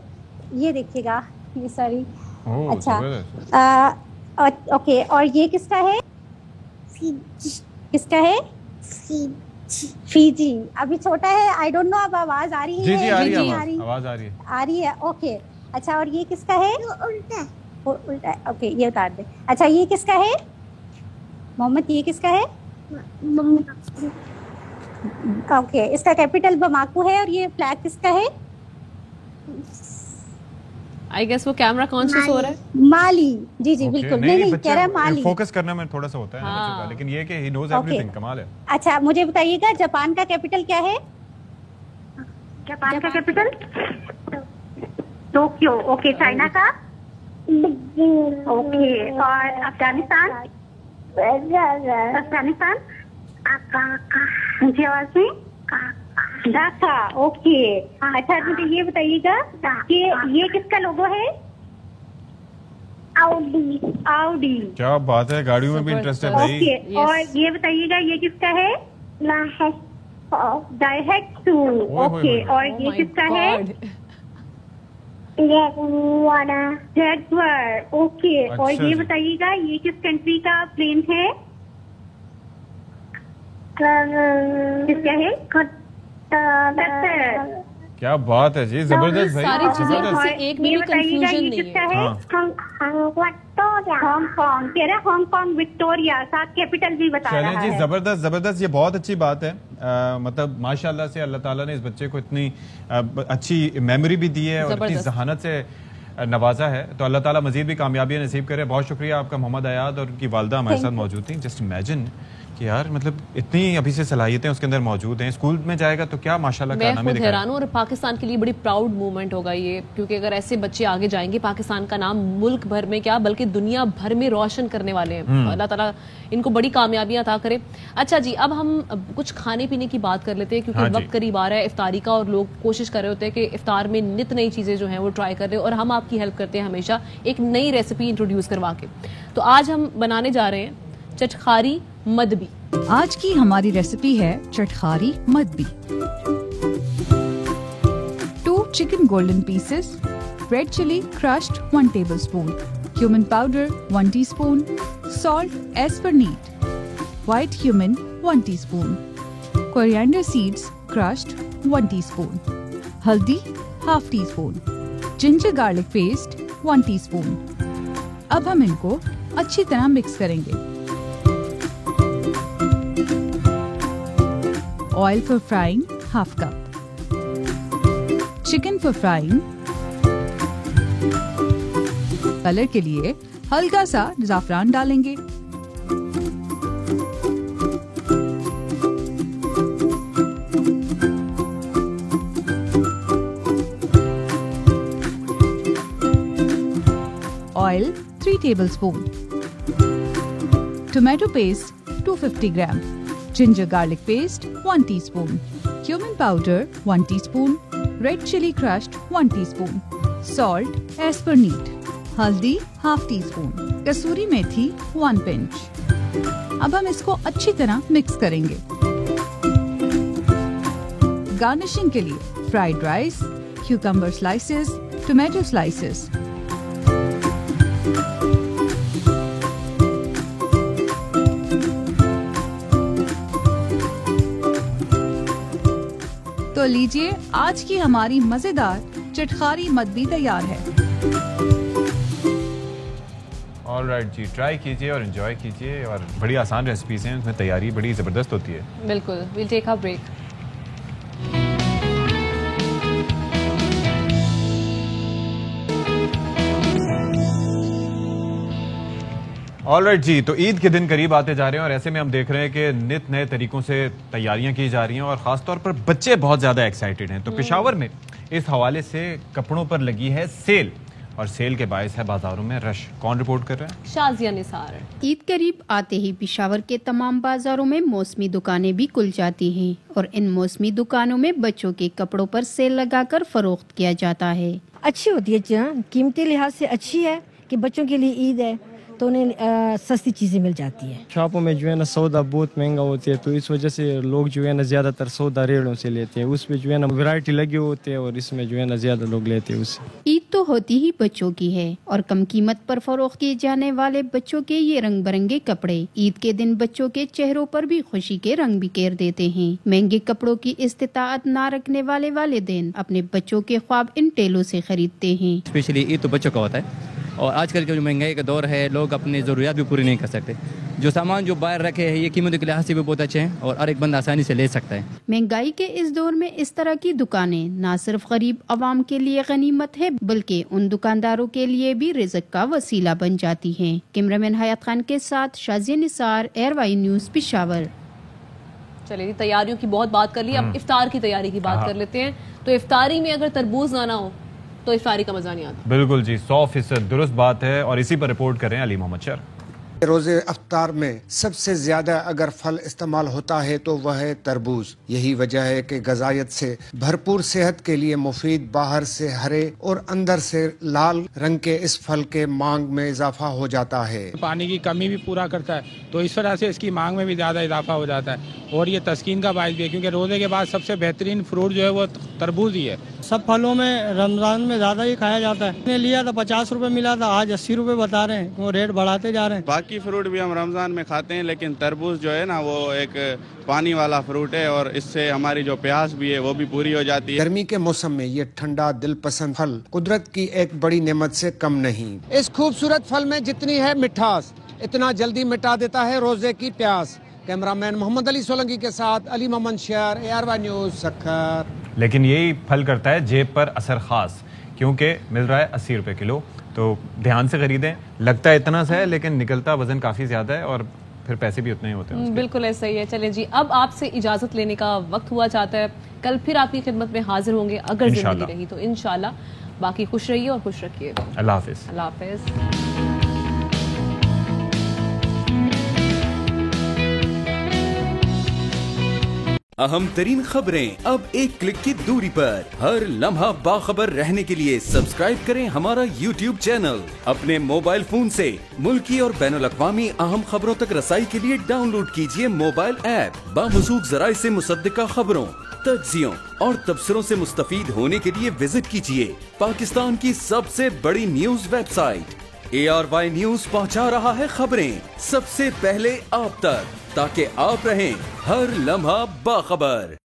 یہ دیکھیے گا، یہ سوری. اچھا اوکے. اور یہ کس کا ہے؟ کس کا ہے؟ فیجی. ابھی چھوٹا ہے، آئی ڈونٹ نو. اب آواز آ رہی ہے؟ آواز آ رہی ہے. اوکے. اچھا، اور یہ کس کا ہے؟ الٹا. اوکے، یہ اتار دے. اچھا، یہ کس کا ہے محمد؟ یہ کس کا ہے؟ اوکے. اس کا کیپیٹل بماکو ہے، اور یہ فلیگ کس کا ہے؟ آئی گیس وہ کیمرہ کانشیس ہو رہا ہے. مالی. جی بالکل. نہیں کہہ رہا ہے مالی. فوکس کرنا میں تھوڑا سا ہوتا ہے، لیکن یہ کہ ہی نوز ایوری تھنگ. کمال ہے. اچھا، مجھے بتائیے گا جاپان کا کیپیٹل کیا ہے؟ جاپان کا کیپیٹل ٹوکیو. اوکے. چائنا کا؟ اوکے. اور افغانستان؟ اونچی آواز میں ڈھاکہ. اوکے. اچھا، مجھے یہ بتائیے گا کہ یہ کس کا لوگو ہے؟ آؤڈی. کیا بات ہے، گاڑیوں میں بھی انٹرسٹ ہے بھائی. اور یہ بتائیے گا یہ کس کا ہے؟ ڈائہیکسو. اوکے. اور یہ کس کا ہے؟ جیگوار. اوکے. اور یہ بتائیے گا یہ کس کنٹری کا پلین ہے؟ کس کا ہے؟ کیا بات ہے جی, زبردست بھائی, ساری چیزیں ایک بھی کنفیوژن نہیں ہے. ہانگ کانگ وکٹوریا, ساتھ کیپٹل بھی بتا رہا ہے. چلیں جی, زبردست زبردست, یہ بہت اچھی بات ہے. مطلب ماشاءاللہ سے اللہ تعالیٰ نے اس بچے کو اتنی اچھی میموری بھی دی ہے اور اتنی ذہانت سے نوازا ہے, تو اللہ تعالیٰ مزید بھی کامیابی نصیب کرے. بہت شکریہ آپ کا محمد ایاد, اور ان کی والدہ ہمارے ساتھ موجود تھیں. جسٹ امیجن کہ یار مطلب اتنی ابھی سے صلاحیتیں اس کے اندر موجود ہیں, اسکول میں جائے گا تو کیا ماشاءاللہ کارنامے دکھائے. میں حیران ہوں, اور پاکستان کے لیے بڑی پراؤڈ مومنٹ ہوگا یہ, کیونکہ اگر ایسے بچے آگے جائیں گے پاکستان کا نام ملک بھر میں کیا بلکہ دنیا بھر میں روشن کرنے والے ہیں. اللہ تعالیٰ ان کو بڑی کامیابیاں عطا کرے. اچھا جی, اب ہم کچھ کھانے پینے کی بات کر لیتے ہیں, کیونکہ وقت قریب آ رہا ہے افطاری کا, اور لوگ کوشش کر رہے ہوتے ہیں کہ افطار میں نت نئی چیزیں جو ہیں وہ ٹرائی کر رہے ہیں, اور ہم آپ کی ہیلپ کرتے ہیں ہمیشہ ایک نئی ریسیپی انٹروڈیوس کروا کے. تو آج ہم بنانے جا رہے ہیں چٹخاری مدبی. آج کی ہماری ریسیپی ہے چٹخاری مدبی. 2 chicken golden pieces, red chili crushed 1 tablespoon, cumin powder 1 teaspoon, salt as per need, white cumin 1 teaspoon, coriander seeds crushed 1 teaspoon, haldi half teaspoon, ginger garlic paste 1 teaspoon. اب ہم ان کو اچھی طرح مکس کریں گے. Oil for frying ½ cup. Chicken for frying. Colour کے لیے ہلکا سا زعفران ڈالیں گے. Oil 3 tablespoon. Tomato paste 250 gram. Ginger garlic paste 1 teaspoon, cumin powder 1 teaspoon, red chili crushed 1 teaspoon, salt as per need, haldi ½ teaspoon, kasuri methi 1 pinch. اب ہم اس کو اچھی طرح مکس کریں گے. گارنشنگ کے لیے fried rice, cucumber slices, tomato slices. تو لیجئے, آج کی ہماری مزیدار چٹخاری مدبی تیار ہے. آلرائٹ جی, ٹرائی کیجئے اور انجوائے کیجئے, اور بڑی آسان ریسیپیز ہیں, اس میں تیاری بڑی زبردست ہوتی ہے. بالکل. Well take a break. Alright جی, تو عید کے دن قریب آتے جا رہے ہیں, اور ایسے میں ہم دیکھ رہے ہیں کہ نت نئے طریقوں سے تیاریاں کی جا رہی ہیں, اور خاص طور پر بچے بہت زیادہ ایکسائٹڈ ہیں. تو پشاور میں اس حوالے سے کپڑوں پر لگی ہے سیل, اور سیل کے باعث ہے بازاروں میں رش. کون رپورٹ کر رہے ہیں؟ شازیہ نثار. عید قریب آتے ہی پشاور کے تمام بازاروں میں موسمی دکانیں بھی کھل جاتی ہیں, اور ان موسمی دکانوں میں بچوں کے کپڑوں پر سیل لگا کر فروخت کیا جاتا ہے. اچھی ہوتی ہے, قیمتی لحاظ سے اچھی ہے کہ بچوں کے لیے عید ہے تو انہیں سستی چیزیں مل جاتی ہیں. شاپوں میں جو ہے نا سودا بہت مہنگا ہوتی ہے, تو اس وجہ سے لوگ جو ہے نا زیادہ تر سودا ریڑوں سے لیتے ہیں. اس میں جو ہے نا ویرائٹی لگے ہوتے ہیں, اور اس میں جو ہے نا زیادہ لوگ لیتے ہیں. اس سے عید تو ہوتی ہی بچوں کی ہے, اور کم قیمت پر فروخت کیے جانے والے بچوں کے یہ رنگ برنگے کپڑے عید کے دن بچوں کے چہروں پر بھی خوشی کے رنگ بکھیر دیتے ہیں. مہنگے کپڑوں کی استطاعت نہ رکھنے والے والدین اپنے بچوں کے خواب ان ٹیلوں سے خریدتے ہیں. اسپیشلی عید تو بچوں کا ہوتا ہے, اور آج کل کے جو مہنگائی کا دور ہے, لوگ اپنی ضروریات بھی پوری نہیں کر سکتے. جو سامان جو باہر رکھے ہیں یہ قیمتوں کے لحاظ سے بھی بہت اچھے ہیں, اور ہر ایک بندہ آسانی سے لے سکتا ہے. مہنگائی کے اس دور میں اس طرح کی دکانیں نہ صرف غریب عوام کے لیے غنیمت ہے, بلکہ ان دکانداروں کے لیے بھی رزق کا وسیلہ بن جاتی ہیں. کیمرامین حیات خان کے ساتھ شازیہ نثار, ایئر وائی نیوز, پشاور. چلیے تیاریوں کی بہت بات کر لی, اب افطار کی تیاری کی بات کر لیتے ہیں. تو افطاری میں اگر تربوز نہ ہو تو افطاری کا مزہ نہیں آتا. بالکل جی, 100% درست بات ہے, اور اسی پر رپورٹ کر رہے ہیں علی محمد شر. روز افطار میں سب سے زیادہ اگر پھل استعمال ہوتا ہے تو وہ ہے تربوز. یہی وجہ ہے کہ غذائیت سے بھرپور, صحت کے لیے مفید, باہر سے ہرے اور اندر سے لال رنگ کے اس پھل کے مانگ میں اضافہ ہو جاتا ہے. پانی کی کمی بھی پورا کرتا ہے, تو اس وجہ سے اس کی مانگ میں بھی زیادہ اضافہ ہو جاتا ہے, اور یہ تسکین کا باعث بھی ہے، کیونکہ روزے کے بعد سب سے بہترین فروٹ جو ہے وہ تربوز ہی ہے۔ سب پھلوں میں رمضان میں زیادہ ہی کھایا جاتا ہے۔ میں نے لیا تھا 50 روپے ملا تھا، آج 80 روپے بتا رہے ہیں، وہ ریٹ بڑھاتے جا رہے ہیں۔ باقی فروٹ بھی ہم رمضان میں کھاتے ہیں، لیکن تربوز جو ہے نا وہ ایک پانی والا فروٹ ہے اور اس سے ہماری جو پیاس بھی ہے وہ بھی پوری ہو جاتی ہے۔ گرمی کے موسم میں یہ ٹھنڈا دل پسند پھل قدرت کی ایک بڑی نعمت سے کم نہیں۔ اس خوبصورت پھل میں جتنی ہے مٹھاس، اتنا جلدی مٹا دیتا ہے روزے کی پیاس۔ کیمرہ مین محمد علی سولنگی کے ساتھ علی محمد شیار، AR1 نیوز، سکھر۔ لیکن یہی پھل کرتا ہے جیب پر اثر خاص، کیونکہ مل رہا ہے 80 روپے کلو، تو دھیان سے خریدیں۔ لگتا ہے اتنا سا ہے لیکن نکلتا وزن کافی زیادہ ہے اور پھر پیسے بھی اتنے ہی ہوتے ہیں۔ بالکل ایسا ہی ہے۔ چلیں جی، اب آپ سے اجازت لینے کا وقت ہوا چاہتا ہے، کل پھر آپ کی خدمت میں حاضر ہوں گے اگر زندگی رہی تو انشاءاللہ۔ باقی خوش رہیے اور خوش رکھیے۔ اللہ حافظ۔ اللہ حافظ۔ اہم ترین خبریں اب ایک کلک کی دوری پر، ہر لمحہ باخبر رہنے کے لیے سبسکرائب کریں ہمارا YouTube چینل۔ اپنے موبائل فون سے ملکی اور بین الاقوامی اہم خبروں تک رسائی کے لیے ڈاؤن لوڈ کیجیے موبائل ایپ۔ باموثوق ذرائع سے مصدقہ خبروں، تجزیوں اور تبصروں سے مستفید ہونے کے لیے وزٹ کیجیے پاکستان کی سب سے بڑی news website. ARY news پہنچا رہا ہے خبریں سب سے پہلے آپ تک، تاکہ آپ رہیں ہر لمحہ باخبر۔